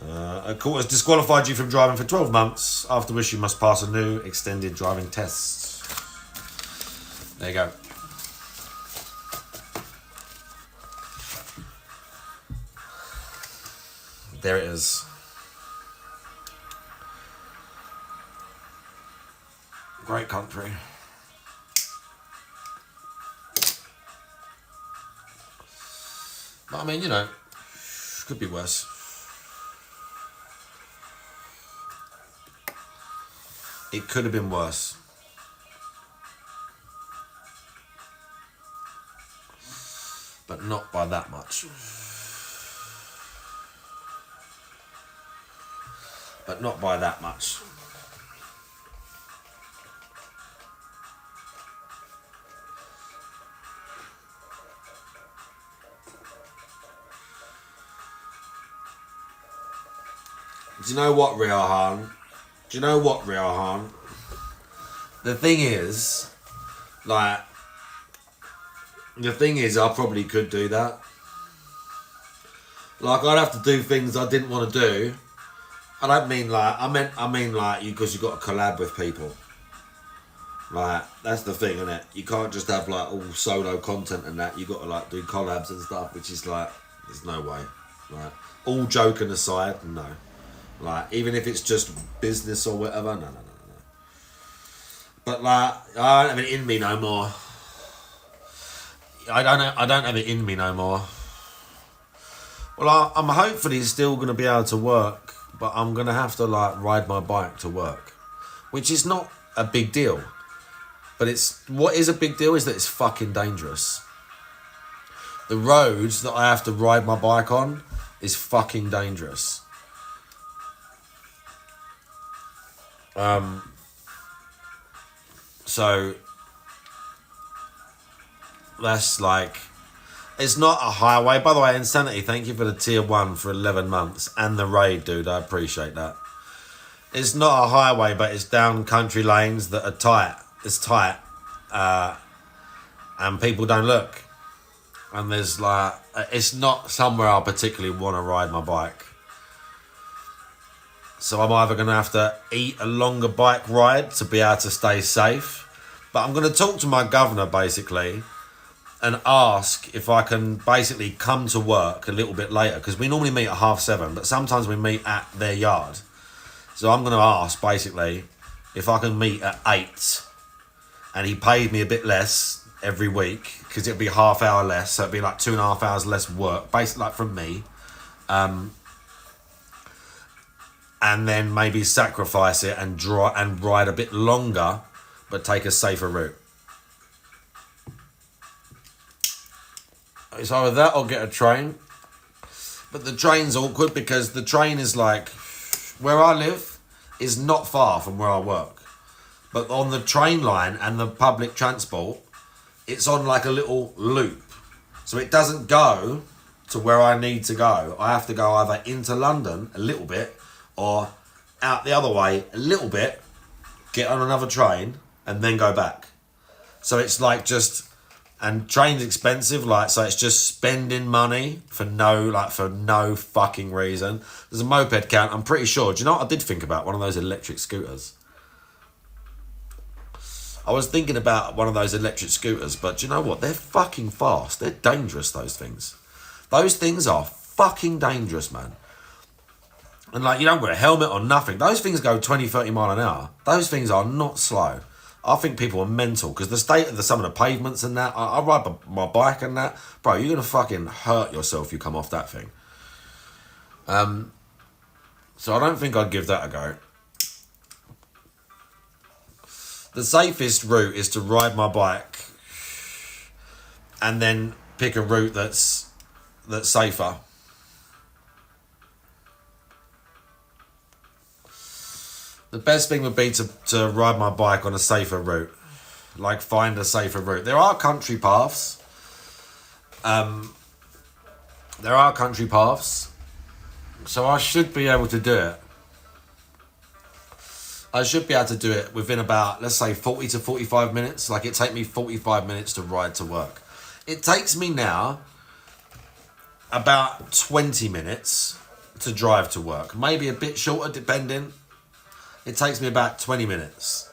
A court has disqualified you from driving for 12 months, after which you must pass a new extended driving test. There you go. There it is. Great country. But I mean, you know, could be worse. It could have been worse. But not by that much. But not by that much. Do you know what, Riahan? The thing is, like, The thing is, I probably could do that. Like, I'd have to do things I didn't want to do. I don't mean like, I mean like, because you got to collab with people. Like, that's the thing, isn't it? You can't just have like all solo content and that. You got to like do collabs and stuff, which is like, there's no way. Like, all joking aside, no. Like, even if it's just business or whatever, no. But like, I don't have it in me no more. I don't have it in me no more. Well, I'm hopefully still going to be able to work, but I'm going to have to like ride my bike to work, which is not a big deal. But what is a big deal is that it's fucking dangerous. The roads that I have to ride my bike on is fucking dangerous. So that's like, it's not a highway. By the way, Insanity, thank you for the tier 1 for 11 months and the raid, dude. I appreciate that. It's not a highway, but it's down country lanes that are tight. It's tight. And people don't look. And there's like, it's not somewhere I particularly want to ride my bike. So I'm either going to have to eat a longer bike ride to be able to stay safe. But I'm going to talk to my governor, basically, and ask if I can basically come to work a little bit later, because we normally meet at 7:30, but sometimes we meet at their yard. So I'm going to ask basically if I can meet at 8, and he paid me a bit less every week, because it'd be half hour less, so it'd be like 2.5 hours less work, basically, like from me. And then maybe sacrifice it and ride a bit longer, but take a safer route. It's either that or get a train. But the train's awkward because the train is like, where I live is not far from where I work. But on the train line and the public transport, it's on like a little loop. So it doesn't go to where I need to go. I have to go either into London a little bit or out the other way a little bit, get on another train and then go back. So it's like just... And train's expensive, like, so it's just spending money for no fucking reason. There's a moped count, I'm pretty sure. Do you know what I did think about? One of those electric scooters. I was thinking about one of those electric scooters, but do you know what? They're fucking fast. They're dangerous, those things. Those things are fucking dangerous, man. And like, you don't wear a helmet or nothing. Those things go 20, 30 mile an hour. Those things are not slow. I think people are mental because the state of some of the pavements and that, I ride my bike and that, bro, you're going to fucking hurt yourself if you come off that thing. So I don't think I'd give that a go. The safest route is to ride my bike and then pick a route that's safer. The best thing would be to ride my bike on a safer route. Like, find a safer route. There are country paths. So I should be able to do it. I should be able to do it within about, let's say, 40 to 45 minutes. Like, it take me 45 minutes to ride to work. It takes me now about 20 minutes to drive to work. Maybe a bit shorter, depending. It takes me about 20 minutes.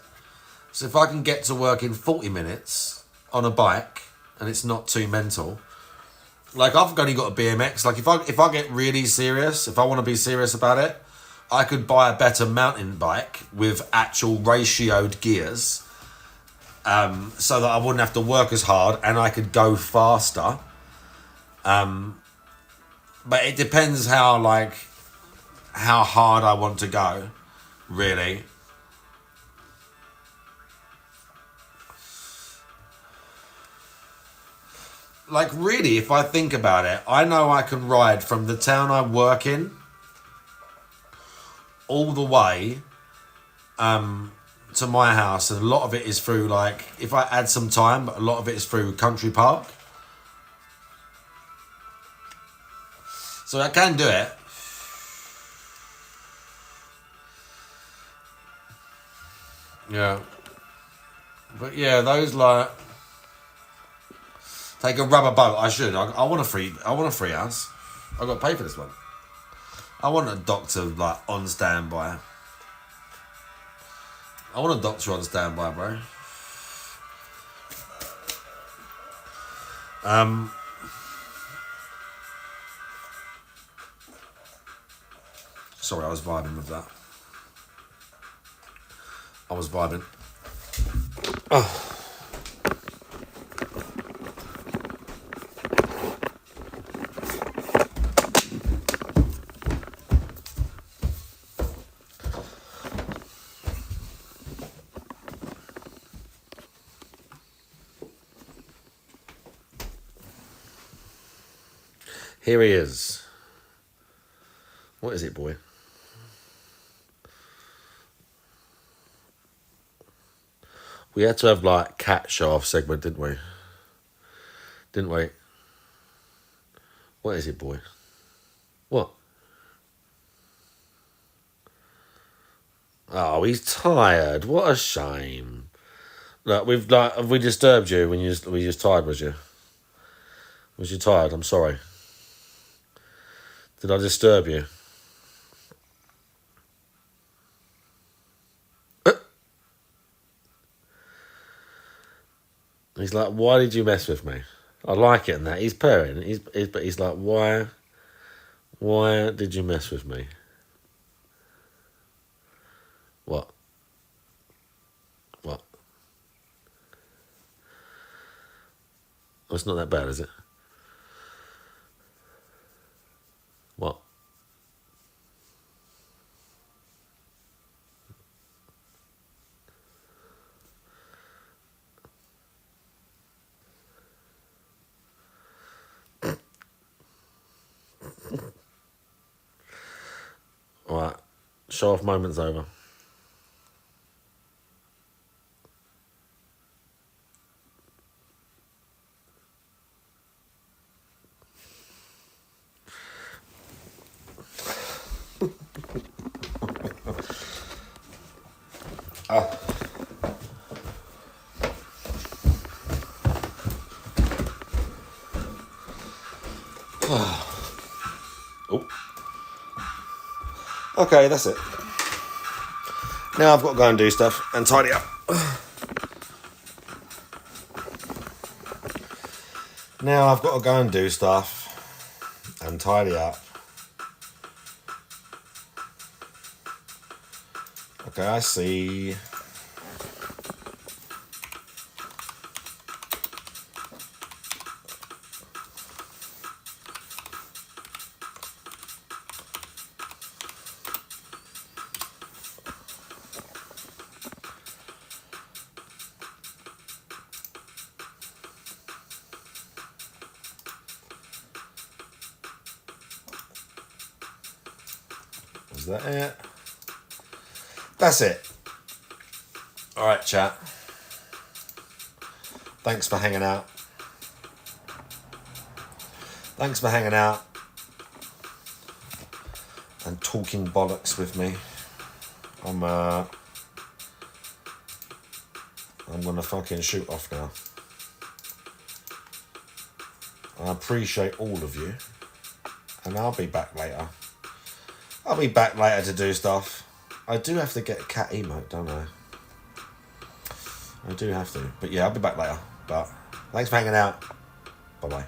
So if I can get to work in 40 minutes on a bike and it's not too mental, like, I've only got a BMX. Like, if I get really serious, if I want to be serious about it, I could buy a better mountain bike with actual ratioed gears, so that I wouldn't have to work as hard and I could go faster. But it depends how hard I want to go. Really. Like, really, if I think about it, I know I can ride from the town I work in all the way to my house, and a lot of it is through, like, if I add some time, but a lot of it is through Country Park. So I can do it. Yeah. But yeah, those, like... Take a rubber boat. I should. I want a free house. I've got to pay for this one. I want a doctor like on standby. I want a doctor on standby, bro. Sorry, I was vibing with that. I was vibing. Oh. Here he is. What is it, boy? We had to have like cat show off segment, didn't we? Didn't we? What is it, boy? What? Oh, he's tired. What a shame. Look, have we disturbed you when you were you just tired? Was you? Was you tired? I'm sorry. Did I disturb you? He's like, why did you mess with me? I like it and that. He's purring. But he's like, why did you mess with me? What? What? Oh, it's not that bad, is it? What? Alright. Show off moment's over. Oh. Okay, that's it. Now I've got to go and do stuff and tidy up. Now I've got to go and do stuff and tidy up. Okay, I see. Is that it? That's it. Alright, chat. Thanks for hanging out. Thanks for hanging out and talking bollocks with me. I'm gonna fucking shoot off now. I appreciate all of you, and I'll be back later. I'll be back later to do stuff. I do have to get a cat emote, don't I? I do have to. But yeah, I'll be back later. But thanks for hanging out. Bye-bye.